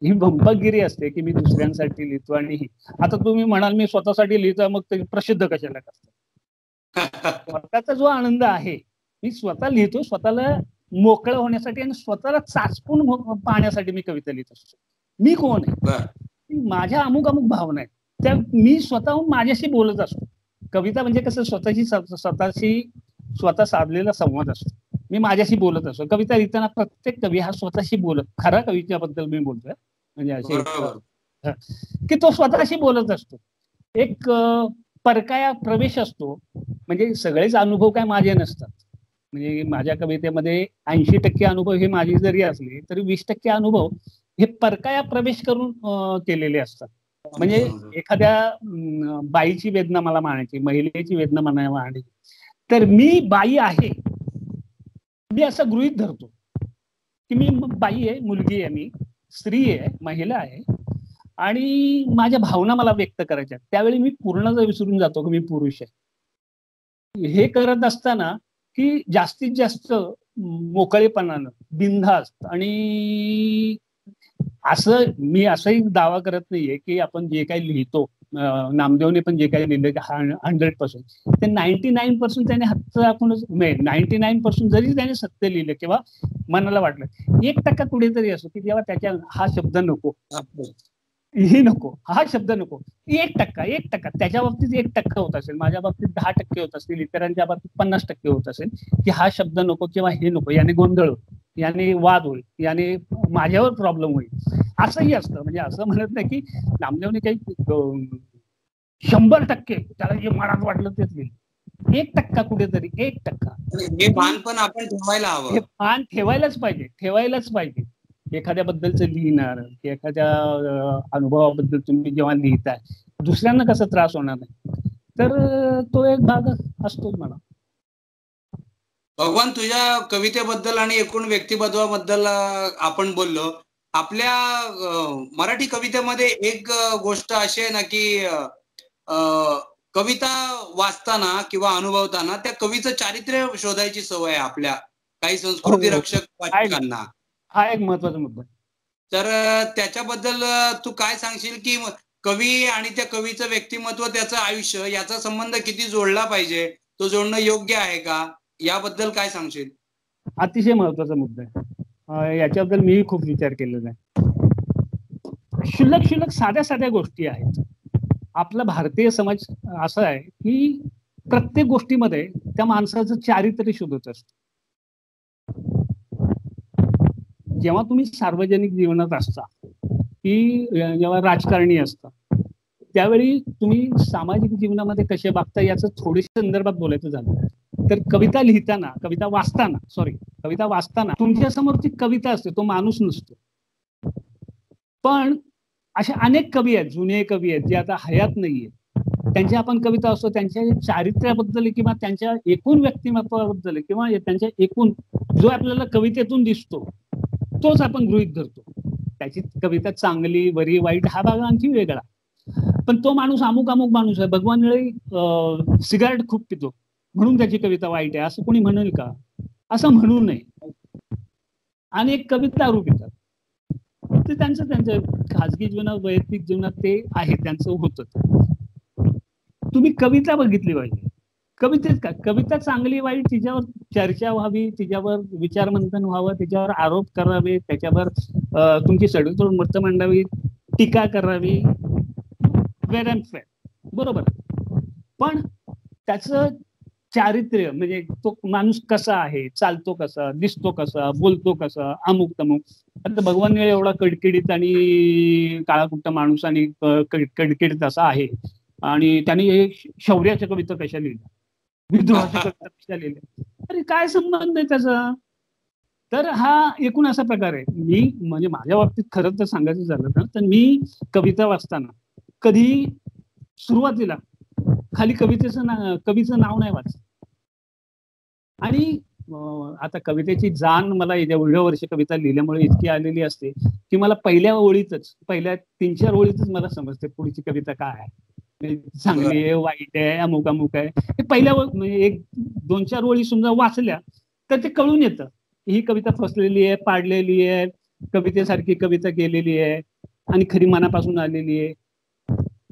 ही भंपकगिरी असते की मी दुसऱ्यांसाठी लिहितो. आणि आता तुम्ही म्हणाल मी स्वतःसाठी लिहितो, मग ते प्रसिद्ध कशाला करतात? स्वतःचा जो आनंद आहे, मी स्वतः लिहितो, स्वतःला मोकळं होण्यासाठी आणि स्वतःला चाचपून पाहण्यासाठी मी कविता लिहित असतो. मी कोण आहे, माझ्या अमुक अमुक भावना आहेत त्या मी स्वतःहून माझ्याशी बोलत असतो. कविता म्हणजे कसं स्वतः साधलेला संवाद असतो. मी माझ्याशी बोलत असतो. कविता लिहिताना प्रत्येक कवी हा स्वतःशी बोलत, खरा कवितेबद्दल मी बोलतोय, म्हणजे असे की तो स्वतःशी बोलत असतो. एक परकाया प्रवेश असतो. म्हणजे सगळेच अनुभव काय माझे नसतात. म्हणजे माझ्या कवितेमध्ये 80% अनुभव हे माझे जरी असले तरी 20% अनुभव हे परकाया प्रवेश करून केलेले असतात. म्हणजे एखाद्या बाईची वेदना मला मांडायची, महिलेची वेदना मला मांडायची, तर मी बाई आहे, मी असं गृहीत धरतो की मी बाई आहे, मुलगी आहे, मी स्त्री आहे, महिला आहे आणि माझ्या भावना मला व्यक्त करायच्या. त्यावेळी मी पूर्णच विसरून जातो की मी पुरुष आहे. हे करत असताना की जास्तीत जास्त मोकळेपणानं, बिनधास्त, आणि असं मी असंही दावा करत नाहीये की आपण जे काही लिहितो, नामदेवने पण जे काही लिहिलं 100% ते 99% त्याने हत्त आपणच 99% जरी त्याने सत्य लिहिलं किंवा मनाला वाटलं, 1% कुठेतरी असो की जेव्हा त्याच्या हा शब्द नको, ही नको, हा शब्द नको, 1% त्याच्या बाबतीत 1% होत असेल, माझ्या बाबतीत 10% होत असतील, इतरांच्या बाबतीत 50% होत असेल की हा शब्द नको किंवा हे नको, याने गोंधळ, याने वाद होईल, याने माझ्यावर प्रॉब्लेम होईल, असंही असतं. म्हणजे असं म्हणत नाही की नामदेवने काही 100% त्याला जे मनात वाटलं तेच लिहिलं. 1% कुठेतरी 1%. हे भान पण आपण ठेवायला हवं. हे भान ठेवायलाच पाहिजे. एखाद्याबद्दलचं लिहिणार, एखाद्या अनुभवाबद्दल तुम्ही जेव्हा लिहिताय, दुसऱ्यांना कसा त्रास होणार नाही, तर तो एक भाग असतोच म्हणा. भगवान, तुझ्या कवितेबद्दल आणि एकूण व्यक्तिमत्वाबद्दल आपण बोललो. आपल्या मराठी कवितेमध्ये एक गोष्ट अशी आहे ना की कविता वाचताना किंवा अनुभवताना त्या कवीचं चारित्र्य शोधायची सवय आहे आपल्या काही संस्कृती रक्षक वाचकांना. हा एक महत्वाचा मुद्दा. तर त्याच्याबद्दल तू काय सांगशील की कवी आणि त्या कवीचं व्यक्तिमत्व, त्याचं आयुष्य, याचा संबंध किती जोडला पाहिजे, तो जोडणं योग्य आहे का, याबद्दल काय सांगशील? अतिशय महत्वाचा मुद्दा आहे. याच्याबद्दल मीही खूप विचार केलेला आहे. क्षुल्लक साध्या गोष्टी आहेत. आपला भारतीय समाज असा आहे की प्रत्येक गोष्टीमध्ये त्या माणसाचं चारित्र्य शोधत असतो. जेव्हा तुम्ही सार्वजनिक जीवनात असता की जेव्हा राजकारणी असता, त्यावेळी तुम्ही सामाजिक जीवनामध्ये कसे वागता याचं थोडीशी संदर्भात बोलायचं झालं तर कविता वाचताना तुमच्या समोर ती कविता असते, तो माणूस नसतो. पण असे अनेक कवी आहेत, जुने कवी आहेत जे आता हयात नाहीये, त्यांच्या आपण कविता असतो, त्यांच्या चारित्र्याबद्दल किंवा त्यांच्या एकूण व्यक्तिमत्वाबद्दल किंवा त्यांच्या एकूण जो आपल्याला कवितेतून दिसतो तोच आपण गृहीत धरतो. त्याची कविता चांगली, बरी, वाईट हा भाग आणखी वेगळा. पण तो माणूस अमुक माणूस आहे, भगवान वेळी सिगारेट खूप पितो म्हणून त्याची कविता वाईट आहे असं कोणी म्हणेल का? असं म्हणू नये. अनेक कवी दारू पितात, ते त्यांचं खाजगी जीवनात, वैयक्तिक जीवनात ते आहे, त्यांचं होतं. तुम्ही कविता बघितली पाहिजे. कवितेत का कविता चांगली वाईट तिच्यावर चर्चा व्हावी, तिच्यावर विचारमंथन व्हावं, त्याच्यावर आरोप करावे, त्याच्यावर तुमची सडतोड मत मांडावी, टीका करावी, वेर अँड फेअर, बरोबर. पण त्याचं चारित्र्य म्हणजे तो माणूस कसा आहे, चालतो कसा, दिसतो कसा, बोलतो कसा, अमुक तमुक. आता भगवान एवढा कडकिडीत आणि काळाकुट्ट माणूस आणि कडकिडीत असा आहे आणि त्याने शौर्याच्या कविता कशा लिहिल्या, विद्रोहाच्या कविता कशा लिहिल्या, अरे काय संबंध आहे त्याचा? तर हा एकूण असा प्रकार आहे. मी म्हणजे माझ्या बाबतीत खरं तर सांगायचं झालं तर मी कविता वाचताना कधी सुरुवातीला खाली कवितेचं नाव नाही वाचत. आणि आता कवितेची जाण मला एवढ्या वर्ष कविता लिहिल्यामुळे इतकी आलेली असते की मला पहिल्या 3-4 ओळीतच मला समजते पुढची कविता काय आहे, चांगली आहे, वाईट आहे, अमुक आहे. हे पहिल्या म्हणजे 1-2-4 ओळी समजा वाचल्या तर ते कळून येतं ही कविता फसलेली आहे, पाडलेली आहे, कवितेसारखी कविता केलेली आहे आणि खरी मनापासून आलेली आहे,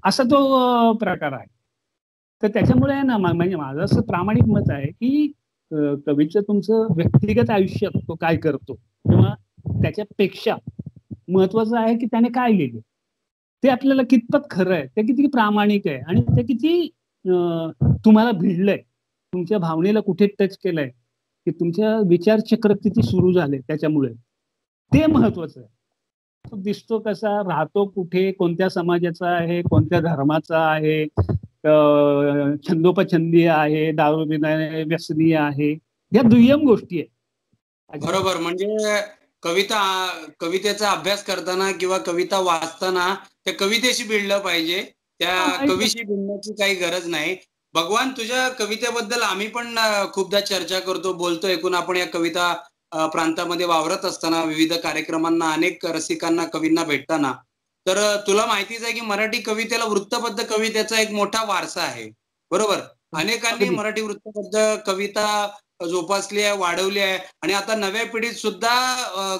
असा तो प्रकार आहे. तर त्याच्यामुळे ना म्हणजे माझं असं प्रामाणिक मत आहे की कवीचं तुमचं व्यक्तिगत आयुष्यात तो काय करतो किंवा त्याच्यापेक्षा महत्वाचं आहे की त्याने काय लिहिलं. ते आपल्याला कितपत खरं आहे, ते किती प्रामाणिक आहे आणि ते किती तुम्हाला भिडलंय, तुमच्या भावनेला कुठे टच केलंय, की तुमच्या विचारचक्र किती सुरू झाले त्याच्यामुळे, ते महत्वाचं आहे. तो दिसतो कसा, राहतो कुठे, कोणत्या समाजाचा आहे, कोणत्या धर्माचा आहे, छंदोपछंदी आहे, दारू पिणारे व्यसनी आहे, या दुय्यम गोष्टी आहेत. बरोबर. म्हणजे कवितेचा अभ्यास करताना किंवा कविता वाचताना त्या कवितेशी भिडलं पाहिजे, त्या कवीशी भिडण्याची काही गरज नाही. भगवान, तुझ्या कवितेबद्दल आम्ही पण खूपदा चर्चा करतो, बोलतो. एकूण आपण या कविता प्रांतामध्ये वावरत असताना, विविध कार्यक्रमांना, अनेक रसिकांना, कवींना भेटताना, तर तुला माहितीच आहे की मराठी कवितेला वृत्तबद्ध कवितेचा एक मोठा वारसा आहे, बरोबर. अनेकांनी मराठी वृत्तबद्ध कविता जोपासली आहे, वाढवली आहे आणि आता नव्या पिढीत सुद्धा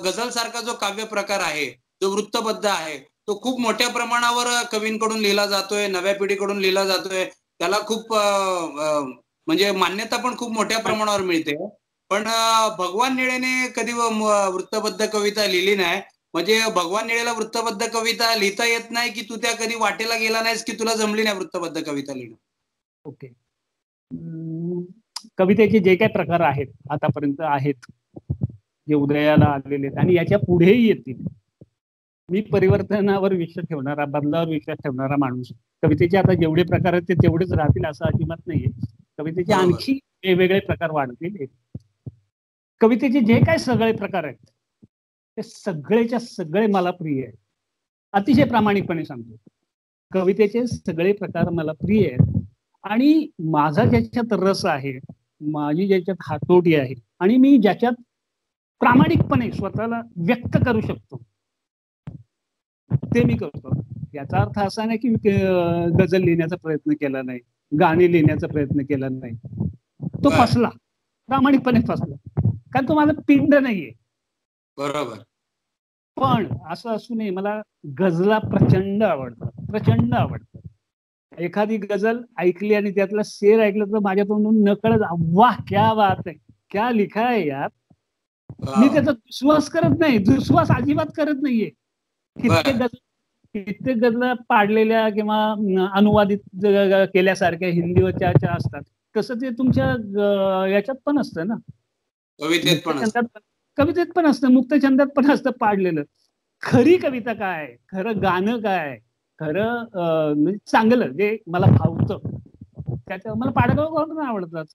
गझल सारखा जो काव्य प्रकार आहे, जो वृत्तबद्ध आहे, तो खूप मोठ्या प्रमाणावर कवींकडून लिहिला जातोय, नव्या पिढीकडून लिहिला जातोय. त्याला खूप म्हणजे मान्यता पण खूप मोठ्या प्रमाणावर मिळते. पण भगवान निळेने कधी वृत्तबद्ध कविता लिहिली नाही. म्हणजे भगवान निळेला वृत्तबद्ध कविता लिहिता येत नाही की तू त्या कधी वाटेला गेला नाहीस की तुला जमली नाही वृत्तबद्ध कविता लिहिणं? ओके. कवितेचे जे काही प्रकार आहेत आतापर्यंत आहेत, जे उदयाला आलेले आहेत आणि याच्या पुढेही येतील. मी परिवर्तनावर विश्वास ठेवणारा, बदलावर विश्वास ठेवणारा माणूस. कवितेचे आता जेवढे प्रकार आहेत ते तेवढेच राहतील असं अजिबात नाहीये. कवितेचे आणखी वेगवेगळे प्रकार वाढतील. कवितेचे जे काही सगळे प्रकार आहेत ते सगळेच्या सगळे मला प्रिय आहेत. अतिशय प्रामाणिकपणे सांगतो, कवितेचे सगळे प्रकार मला प्रिय आहेत आणि माझा ज्याच्यात रस आहे, माझी ज्याच्यात हातोटी आहे आणि मी ज्याच्यात प्रामाणिकपणे स्वतःला व्यक्त करू शकतो ते मी करतो. याचा अर्थ असा नाही की गझल लिहिण्याचा प्रयत्न केला नाही, गाणी लिहिण्याचा प्रयत्न केला नाही. तो फसला, प्रामाणिकपणे फसला, कारण तो माझा पिंड नाहीये. बरोबर. पण असं असू नये, मला गझला प्रचंड आवडतात, प्रचंड आवडतात. एखादी गझल ऐकली आणि त्यातला शेर ऐकलं तर माझ्या तोंडून नकळत वाह क्या बात है, क्या लिखा है यार. मी त्याचा दुस्वास करत नाही, दुस्वास अजिबात करत नाहीये. कित्येक गझला पाडलेल्या किंवा अनुवादित केल्यासारख्या हिंदीवरच्या असतात, तसं ते तुमच्या याच्यात पण असतं ना, कवितेत पण असतं, मुक्त छंदात पण असतं पाडलेलं. खरी कविता काय, खरं गाणं काय, खरं म्हणजे चांगलं जे मला भावतं, त्याच्या मला पाडगावकर आवडतात.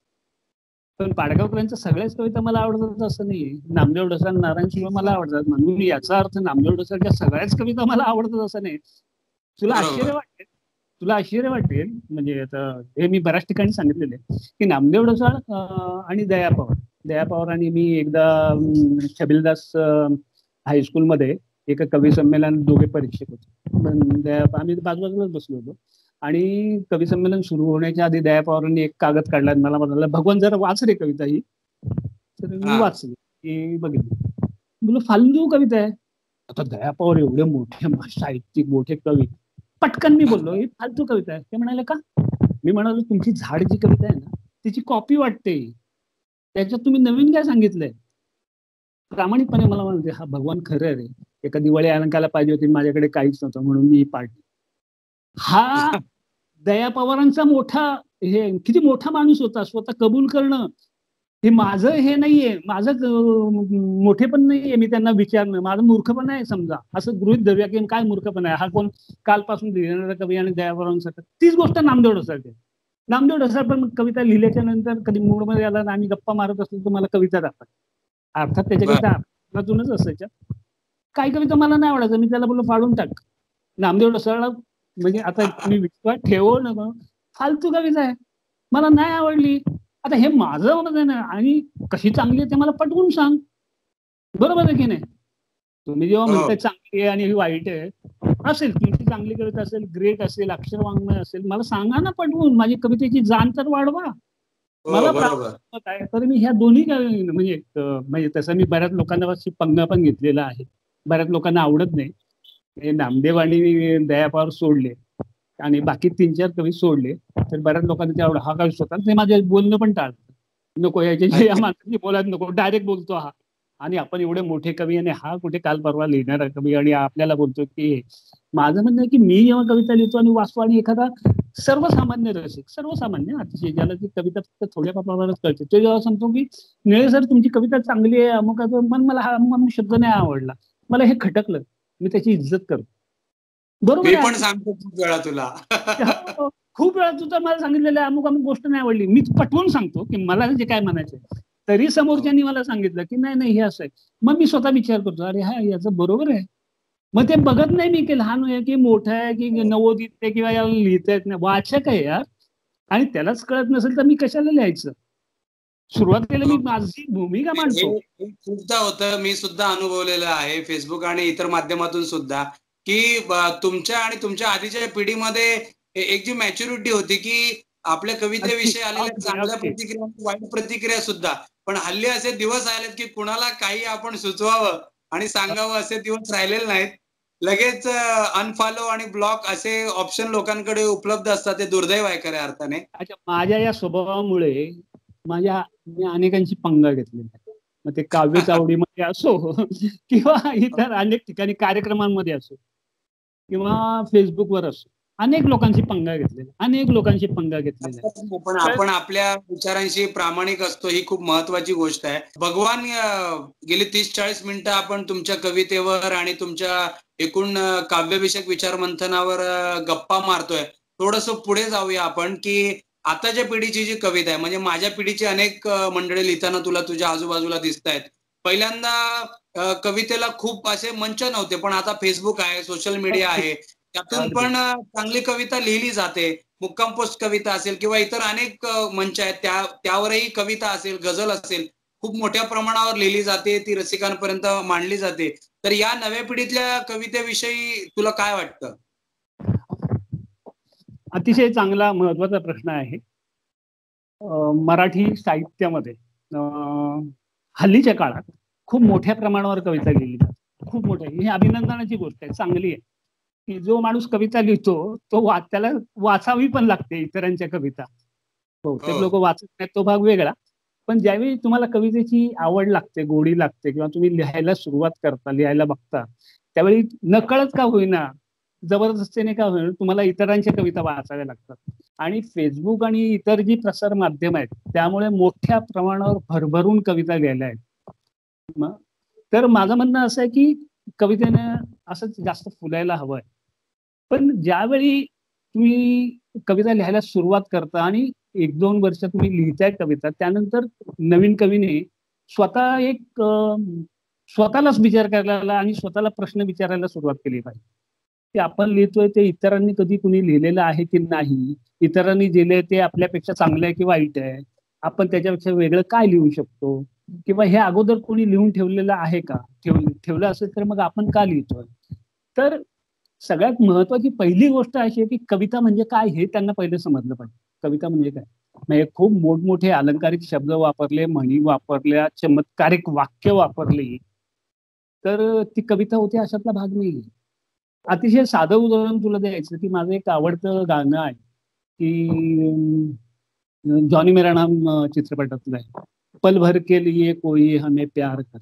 पण पाडगावकरांच्या सगळ्याच कविता मला आवडतात असं नाहीये. नामदेव ढसाळ, नारायण सुर्वे मला आवडतात, म्हणून याचा अर्थ नामदेव ढसाळच्या सगळ्याच कविता मला आवडतात असं नाही. तुला आश्चर्य वाटेल म्हणजे आता हे मी बऱ्याच ठिकाणी सांगितलेले की नामदेव ढसाळ आणि दया पवार आणि मी एकदा छबिलदास हायस्कूलमध्ये एका कवी संमेलन, दोघे परीक्षक होते, आम्ही बाजूबाजूलाच बसलो होतो आणि कवी संमेलन सुरू होण्याच्या आधी दया पवारांनी एक कागद काढला, मला म्हणाला भगवान जरा वाच रे कविता ही. तर मी वाचली, की बघितली, बोल फालतू कविता आहे. आता दया पवार एवढे मोठे साहित्यिक, मोठे कवी, पटकन मी बोललो ही फालतू कविता आहे. ते म्हणाले का? मी म्हणालो तुमची झाड जी कविता आहे ना तिची कॉपी वाटते, त्याच्यात तुम्ही नवीन काय सांगितलंय. प्रामाणिकपणे मला म्हणते हा भगवान खरं आहे रे, एका दिवाळी अलंकाला पाहिजे होती, माझ्याकडे काहीच नव्हतं म्हणून मी पाडली. हा दया पवारांचा मोठा, हे किती मोठा माणूस होता, स्वतः कबूल करणं हे माझं हे नाहीये, माझं मोठेपण नाहीये. मी त्यांना विचारणं माझं मूर्खपण आहे समजा, असं गृहीत धरूया की काय मूर्खपण आहे, हा कोण कालपासून लिहिणारा कवी आणि दया पवारांसाठी. तीच गोष्ट नामदेव ढसाळची. नामदेव ढसाळ पण कविता लिहिल्याच्या नंतर कधी मूडमध्ये आला आणि आम्ही गप्पा मारत असलो तर मला कविता दाखवा, अर्थात त्याच्या कविता अर्थातूनच असायच्या. काही कविता मला नाही आवडायचं, मी त्याला बोललो फाडून टाक. नामदेव ढसाळला म्हणजे आता मी विश्वास ठेवू नका, फालतू कविता आहे, मला नाही आवडली. आता हे माझं मत आहे ना, आणि कशी चांगली आहे ते मला पटवून सांग, बरोबर आहे की नाही. तुम्ही जेव्हा म्हणताय चांगली आहे आणि ही वाईट आहे, असेल तुमची चांगली कविता असेल, ग्रेट असेल, अक्षरवाङ्मय असेल, मला सांगा ना पटवून, माझी कवितेची जाण तर वाढवा. मला प्राप्त आहे तर मी ह्या दोन्ही म्हणजे तसं मी बऱ्याच लोकांना पंगा पण घेतलेला आहे, बऱ्याच लोकांना आवडत नाही. हे नामदेव आणि दया पवार सोडले आणि बाकी 3-4 कवी सोडले तर बऱ्याच लोकांना ते आवडत. हा कवी स्वतः ते माझे बोलणं पण टाळतात, नको याच्याशी या माणसाची बोलायला नको, डायरेक्ट बोलतो हा, आणि आपण एवढे मोठे कवी आणि हा कुठे काल परवा लिहिणारा कवी आणि आपल्याला बोलतो की माझं म्हणणं आहे की मी जेव्हा कविता लिहितो आणि वाचतो आणि एखादा सर्वसामान्य रसिक, सर्वसामान्य अतिशय ज्याला ती कविता फक्त थोड्या प्रमाणात कळते, तो जेव्हा सांगतो की निळे सर तुमची कविता चांगली आहे अमुकाचं, पण मला हा अमुक शब्द नाही आवडला, मला हे खटकलं, मी त्याची इज्जत करतो. बरोबर मी आहे. पण सांगतो खूप वेळा तुला. खूप वेळा तू तर मला सांगितलेलं आहे अमुक अमुक गोष्ट नाही आवडली, मी पटवून सांगतो की मला जे काय म्हणायचंय, तरी समोरच्यांनी मला सांगितलं की नाही नाही हे असं आहे, मग मी स्वतः विचार करतो अरे हा याचं बरोबर आहे. मग ते बघत नाही मी की लहान आहे की मोठं आहे की नवोदित आहे किंवा याला लिहिता येत नाही, वाचक आहे यार, आणि त्यालाच कळत नसेल तर मी कशाला लिहायचं. सुरुवातीला मी माझी भूमिका मांडतो. खूपदा होतं, मी सुद्धा अनुभवलेलं आहे फेसबुक आणि इतर माध्यमातून सुद्धा, की तुमच्या आणि तुमच्या आधीच्या पिढीमध्ये एक जी मॅच्युरिटी होती की आपल्या कवितेविषयी आलेल्या चांगल्या प्रतिक्रिया, वाईट प्रतिक्रिया सुद्धा, पण हल्ली असे दिवस आलेत की कुणाला काही आपण सुचवावं आणि सांगावं असे दिवस राहिलेले नाहीत. लगेच अनफॉलो आणि ब्लॉक असे ऑप्शन लोकांकडे उपलब्ध असतात. ते दुर्दैव आहे खऱ्या अर्थाने. अच्छा, माझ्या या स्वभावामुळे मी अनेकांची पंगा घेतलेली आहे. मग ते काव्य चावडीमध्ये असो किंवा इतर अनेक ठिकाणी कार्यक्रमांमध्ये असो किंवा फेसबुकवर असो, अनेक लोकांची पंगा घेतलेल्या पण आपण आपल्या विचारांशी प्रामाणिक असतो, ही खूप महत्वाची गोष्ट आहे. भगवान गेली 30-40 मिनिटं आपण तुमच्या कवितेवर आणि तुमच्या एकूण काव्यविषयक विचार मंथनावर गप्पा मारतोय. थोडंसं पुढे जाऊया आपण की आताच्या पिढीची जी कविता आहे, म्हणजे माझ्या पिढीची अनेक मंडळी लिहिताना तुला तुझ्या आजूबाजूला दिसत आहेत. पहिल्यांदा कवितेला खूप असे मंच नव्हते, पण आता फेसबुक आहे, सोशल मीडिया आहे, त्यातून पण चांगली कविता लिहिली जाते. मुक्काम पोस्ट कविता असेल किंवा इतर अनेक मंच आहेत, त्यावरही कविता असेल, गझल असेल, खूप मोठ्या प्रमाणावर लिहिली जाते, ती रसिकांपर्यंत मांडली जाते. तर या नव्या पिढीतल्या कवितेविषयी तुला काय वाटतं? अतिशय चांगला महत्वाचा प्रश्न आहे. मराठी साहित्यामध्ये हल्लीच्या काळात खूप मोठ्या प्रमाणावर कविता लिहिली जाते, खूप मोठ्या. ही अभिनंदनाची गोष्ट आहे, चांगली आहे की जो माणूस कविता लिहितो तो त्याला वाचावी पण लागते इतरांच्या कविता. बहुतेक लोक वाचत नाहीत, तो भाग वेगळा. पण ज्यावेळी तुम्हाला कवितेची आवड लागते, गोडी लागते किंवा तुम्ही लिहायला सुरुवात करता, लिहायला बघता, त्यावेळी नकळत का होईना, जबरदस्तीने का होईना, तुम्हाला इतरांच्या कविता वाचाव्या लागतात. आणि फेसबुक आणि इतर जी प्रसार माध्यम आहेत त्यामुळे मोठ्या प्रमाणावर भरभरून कविता लिहायला आहेत. तर माझं म्हणणं असं आहे की कवितेनं असंच जास्त फुलायला हवंय. पण ज्यावेळी तुम्ही कविता लिहायला सुरुवात करता आणि 1-2 वर्ष तुम्ही लिहिताय कविता, त्यानंतर नवीन कवीने स्वतःलाच विचार करायला आणि स्वतःला प्रश्न विचारायला सुरुवात केली पाहिजे की आपण लिहितोय ते इतरांनी कधी कुणी लिहिलेलं आहे की नाही, इतरांनी लिहिले ते आपल्यापेक्षा चांगलं आहे की वाईट आहे, आपण त्याच्यापेक्षा वेगळं काय लिहू शकतो, किंवा हे अगोदर कोणी लिहून ठेवलेलं आहे का, ठेवलं असेल तर मग आपण का लिहितोय. तर सगळ्यात महत्वाची पहिली गोष्ट अशी आहे की कविता म्हणजे काय हे त्यांना पहिले समजलं पाहिजे. कविता म्हणजे काय, म्हणजे खूप मोठमोठे अलंकारिक शब्द वापरले, म्हणी वापरल्या, चमत्कारिक वाक्य वापरली तर ती कविता होती अशातला भाग नाही. अतिशय साधं उदाहरण तुला द्यायचं की माझं एक आवडतं गाणं आहे की जॉनी मेरा नाम चित्रपटातलं आहे, पल भर के लिए कोई हमें प्यार कर.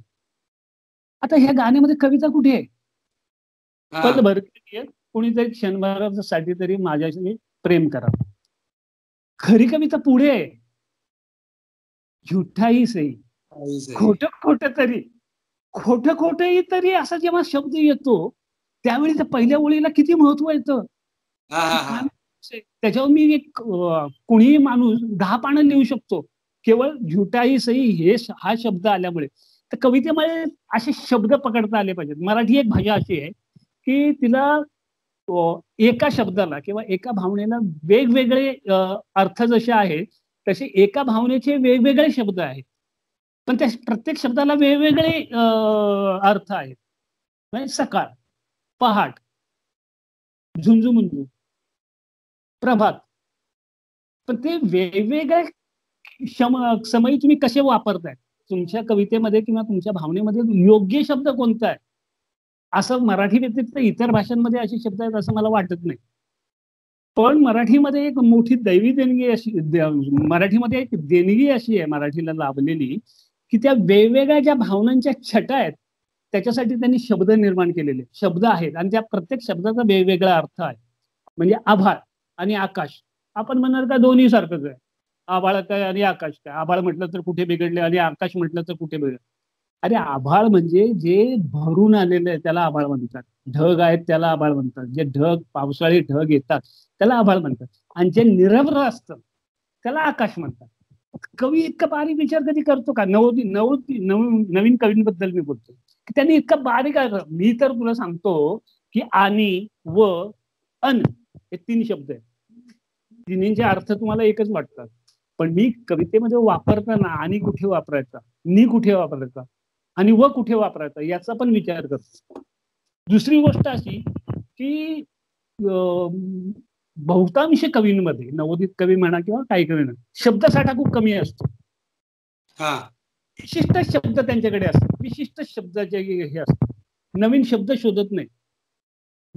आता ह्या गाण्यामध्ये कविता कुठे आहे? पल भर के लिए, कुणीतरी क्षणभरासाठी तरी माझ्याशी प्रेम करावं. खरी कविता पुढे आहे, झुठाई सही, खोटं खोटंही तरी असा जेव्हा शब्द येतो त्यावेळी त्या पहिल्या ओळीला किती महत्व येतं. त्याच्यावर मी एक कुणीही माणूस 10 पानं लिहू शकतो केवळ झुठाई सही हा शब्द आल्यामुळे. तर कवितेमध्ये असे शब्द पकडता आले पाहिजेत. मराठी एक भाषा अशी आहे की तिला एका शब्दाला किंवा एका भावनेला वेगवेगळे अर्थ जसे आहेत तसे एका भावनेचे वेगवेगळे शब्द आहेत, पण त्या प्रत्येक शब्दाला वेगवेगळे अर्थ आहेत. म्हणजे सकाळ, पहाट, झुंजू-मुंजू, प्रभात, पण ते वेगवेगळे समयी तुम्ही कसे वापरताय तुमच्या कवितेमध्ये किंवा तुमच्या भावनेमध्ये योग्य शब्द कोणता आहे, असं मराठी व्यतिरिक्त इतर भाषांमध्ये असे शब्द आहेत असं मला वाटत नाही. पण मराठीमध्ये एक मोठी दैवी देणगी अशी, मराठीमध्ये एक देणगी अशी आहे मराठीला लाभलेली की त्या वेगवेगळ्या ज्या भावनांच्या छटा आहेत त्याच्यासाठी त्यांनी शब्द निर्माण केलेले शब्द आहेत आणि त्या प्रत्येक शब्दाचा वेगवेगळा अर्थ आहे. म्हणजे आभाळ आणि आकाश आपण म्हणणार का दोन्ही सारखंच आहे. आभाळ काय आणि आकाश काय. आभाळ म्हटलं तर कुठे बिघडले आणि आकाश म्हटलं तर कुठे बिघडले. अरे आभाळ म्हणजे जे भरून आलेलं आहे त्याला आभाळ म्हणतात. ढग आहेत त्याला आभाळ म्हणतात. जे ढग पावसाळी ढग येतात त्याला आभाळ म्हणतात आणि जे निरभ्र असतं त्याला आकाश म्हणतात. कवी इतका बारीक विचार कधी करतो का? नवीन कवींबद्दल मी बोलतो की त्यांनी इतका बारीक मी तर तुला सांगतो की आणि व अन हे 3 शब्द आहेत. तिन्हींचे अर्थ तुम्हाला एकच वाटतात पण मी कवितेमध्ये वापरताना आणि कुठे वापरायचा नी कुठे वापरायचा आणि व कुठे वापरायचा याचा पण विचार करतो. दुसरी गोष्ट अशी की बहुतांश कवींमध्ये नवोदित कवी म्हणा किंवा काही कवी म्हणा शब्दसाठा खूप कमी असतो. विशिष्ट शब्द त्यांच्याकडे असतात. विशिष्ट शब्दाचे हे असतात. नवीन शब्द शोधत नाही.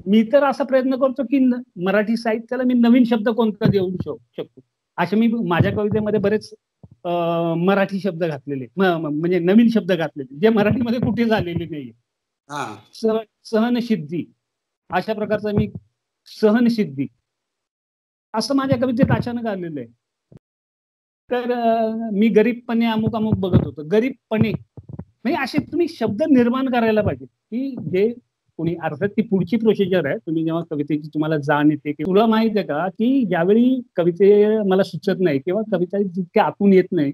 मी तर असा प्रयत्न करतो की मराठी साहित्याला मी नवीन शब्द कोणता देऊ शकतो. असे मी माझ्या कवितेमध्ये बरेच मराठी शब्द घातलेले म्हणजे नवीन शब्द घातलेले जे मराठीमध्ये कुठे झालेले नाहीये. सहनसिद्धी अशा प्रकारचा मी सहनसिद्धी असं माझ्या कवितेत अचानक आलेलं आहे. तर मी गरीबपणे अमुक अमुक बघत होतो. गरीबपणे म्हणजे असे तुम्ही शब्द निर्माण करायला पाहिजे की जे कोणी अर्थात ती पुढची प्रोसिजर आहे. तुम्ही जेव्हा कवितेची तुम्हाला जाण येते की तुला माहित आहे का की ज्यावेळी कविते मला सुचत नाही किंवा कविता जितके आतून येत नाही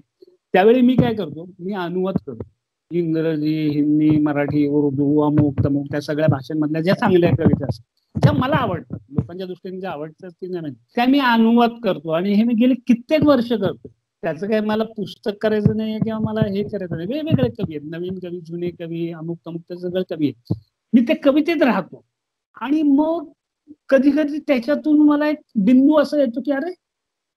त्यावेळी मी काय करतो मी अनुवाद करतो. इंग्रजी हिंदी मराठी उर्दू अमुक तमुक त्या सगळ्या भाषांमधल्या ज्या चांगल्या कविता असतात ज्या मला आवडतात लोकांच्या दृष्टीने ज्या आवडतात की नाही त्या मी अनुवाद करतो आणि हे मी गेले कित्येक वर्ष करतो. त्याचं काय मला पुस्तक करायचं नाही किंवा मला हे करायचं नाही. वेगवेगळे कवी आहेत. नवीन कवी जुने कवी अमुक तमुक ते सगळं कवी आहेत. मी ते कवितेत राहतो आणि मग कधी कधी त्याच्यातून मला एक बिंदू असं येतो की अरे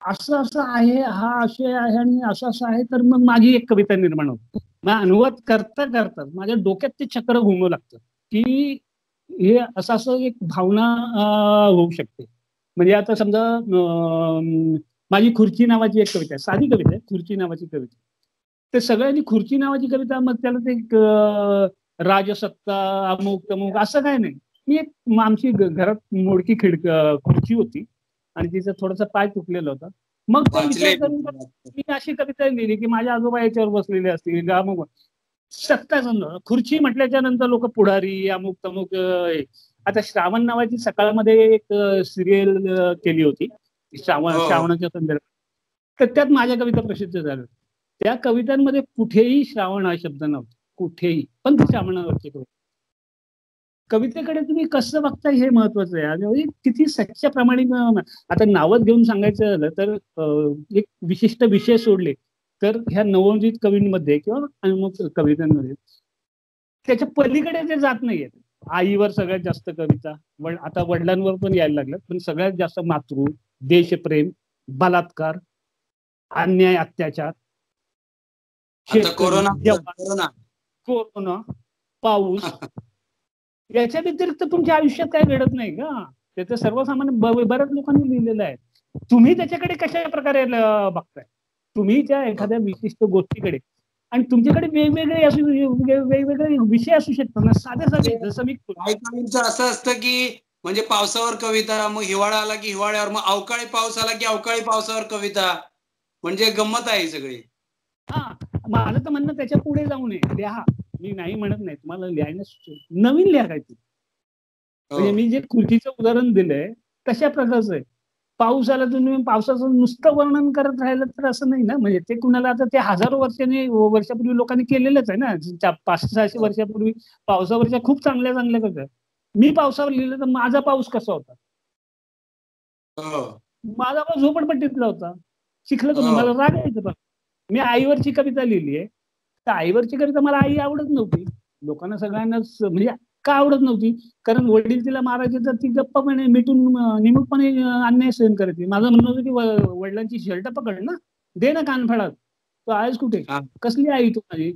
असं असं आहे हा आशय आहे आणि असं असं आहे तर मग माझी एक कविता निर्माण होते. मग अनुवाद करता करता माझ्या डोक्यात ते चक्र घुमू लागतं की हे असं असं एक भावना होऊ शकते. म्हणजे आता समजा माझी खुर्ची नावाची एक कविता आहे. साधी कविता आहे खुर्ची नावाची कविता. ते सगळ्यांनी खुर्ची नावाची कविता मग त्याला ते राजसत्ता अमुक तमुक असं काय नाही. मी एक आमची घरात मोडकी खुर्ची होती आणि तिचा थोडासा पाय तुटलेला होता. मग तो विचार करून मी अशी कविता लिहिली की माझ्या आजोबा याच्यावर बसलेले असतील अमुक सत्ता समजा खुर्ची म्हटल्याच्या नंतर लोक पुढारी अमुक तमुक. आता श्रावण नावाची सकाळमध्ये एक सिरियल केली होती श्रावणाच्या संदर्भात तर त्यात माझ्या कविता प्रसिद्ध झाल्या. त्या कवितांमध्ये कुठेही श्रावण हा शब्द नव्हता कुठेही पण ते श्रावणावरचे कवितेकडे तुम्ही कसं बघताय हे महत्वाचं आहे. आणि किती सच्च्या प्रमाणे आता नावच घेऊन सांगायचं झालं तर एक विशिष्ट विषय सोडले तर ह्या नवोदित कवींमध्ये किंवा कवितांमध्ये त्याच्या पलीकडे ते जात नाहीये. आईवर सगळ्यात जास्त कविता आता वडिलांवर पण यायला लागलं पण सगळ्यात जास्त मातृ देशप्रेम बलात्कार अन्याय अत्याचार कोरोना पाऊस याच्या व्यतिरिक्त तुमच्या आयुष्यात काय घडत नाही का? त्याचं सर्वसामान्य बऱ्याच लोकांनी लिहिलेलं आहे. तुम्ही त्याच्याकडे कशा प्रकारे बघताय? तुम्ही त्या एखाद्या विशिष्ट गोष्टीकडे आणि तुमच्याकडे वेगवेगळे विषय असू शकतात ना साधे साधे. जसं मी असं असतं की म्हणजे पावसावर कविता मग हिवाळा आला की हिवाळ्यावर मग अवकाळी पाऊस आला की अवकाळी पावसावर कविता म्हणजे गंमत आहे सगळी. माझं तर म्हणणं त्याच्या पुढे जाऊ नये. लिहा मी नाही म्हणत नाही तुम्हाला लिहायला नवीन लिहायचं. म्हणजे मी जे खुर्चीचं उदाहरण दिलंय तशा प्रकारचं आहे. पाऊस आला तुम्ही पावसाचं नुसतं वर्णन करत राहिलं तर असं नाही ना. म्हणजे ते कुणाला आता ते हजारो वर्षापूर्वी लोकांनी केलेलंच आहे ना. 500-600 वर्षापूर्वी पावसावरच्या खूप चांगल्या कविता. मी पावसावर लिहिलं तर माझा पाऊस कसा होता? माझा पाऊस झोपडपट्टीतला होता. शिकलं तुम्ही मला राग यायचं. मी आईवरची कविता लिहिली आहे तर आईवरची कविता मला आई आवडत नव्हती. लोकांना सगळ्यांनाच म्हणजे का आवडत नव्हती कारण वडील तिला मारायचे तर ती गप्पपणे मिटून निमुटपणे अन्याय सहन करायची. माझं म्हणणं होतं की वडिलांची शर्ट पकड ना दे ना कानफाडात. तो आहेस कुठे? कसली आई तू माझी?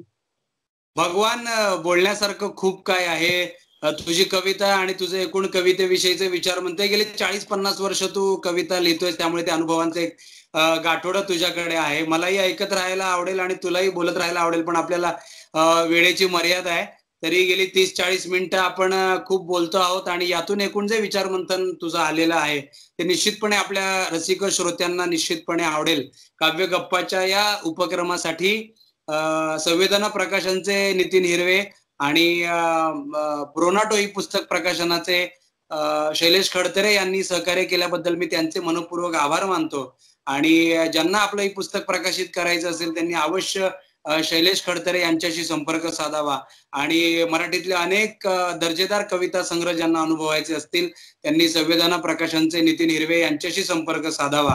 भगवान बोलण्यासारखं खूप काय आहे. तुझी कविता आणि तुझे एकूण कवितेविषयीचे विचार म्हणते गेले 40-50 वर्ष तू कविता लिहितोय, त्यामुळे त्या अनुभवांचे एक गाठोडं तुझ्याकडे आहे. मलाही ऐकत राहायला आवडेल आणि तुलाही बोलत राहायला आवडेल, पण आपल्याला वेळेची मर्यादा आहे. तरी गेली 30-40 मिनिटं आपण खूप बोलतो आहोत आणि यातून एकूण जे विचार मंथन तुझं आलेलं आहे ते निश्चितपणे आपल्या रसिक श्रोत्यांना निश्चितपणे आवडेल. काव्य गप्पाच्या या उपक्रमासाठी संवेदना प्रकाशनचे नितीन हिरवे आणि प्रोनाटो ही पुस्तक प्रकाशनाचे शैलेश खडतरे यांनी सहकार्य केल्याबद्दल मी त्यांचे मनपूर्वक आभार मानतो. आणि ज्यांना आपलं ही पुस्तक प्रकाशित करायचं असेल त्यांनी अवश्य शैलेश खडतरे यांच्याशी संपर्क साधावा आणि मराठीतले अनेक दर्जेदार कविता संग्रह ज्यांना अनुभवायचे असतील त्यांनी संवेदना प्रकाशनचे नितीन हिरवे यांच्याशी संपर्क साधावा.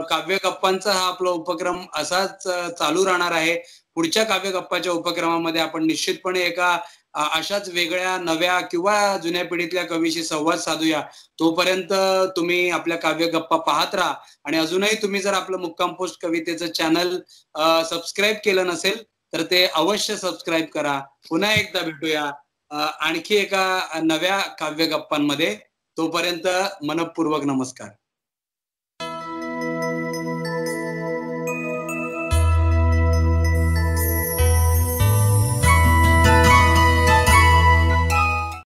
काव्य गप्पांचा हा आपला उपक्रम असाच चालू राहणार आहे. पुढच्या काव्य गप्पाच्या उपक्रमामध्ये आपण निश्चितपणे एका अशाच वेगळ्या नव्या किंवा जुन्या पिढीतल्या कवीशी संवाद साधूया. तोपर्यंत तुम्ही आपल्या काव्य गप्पा पाहत राहा आणि अजूनही तुम्ही जर आपलं मुक्काम पोस्ट कवितेचं चॅनल सबस्क्राईब केलं नसेल तर ते अवश्य सबस्क्राईब करा. पुन्हा एकदा भेटूया आणखी एका नव्या काव्य गप्पांमध्ये. तोपर्यंत मनपूर्वक नमस्कार.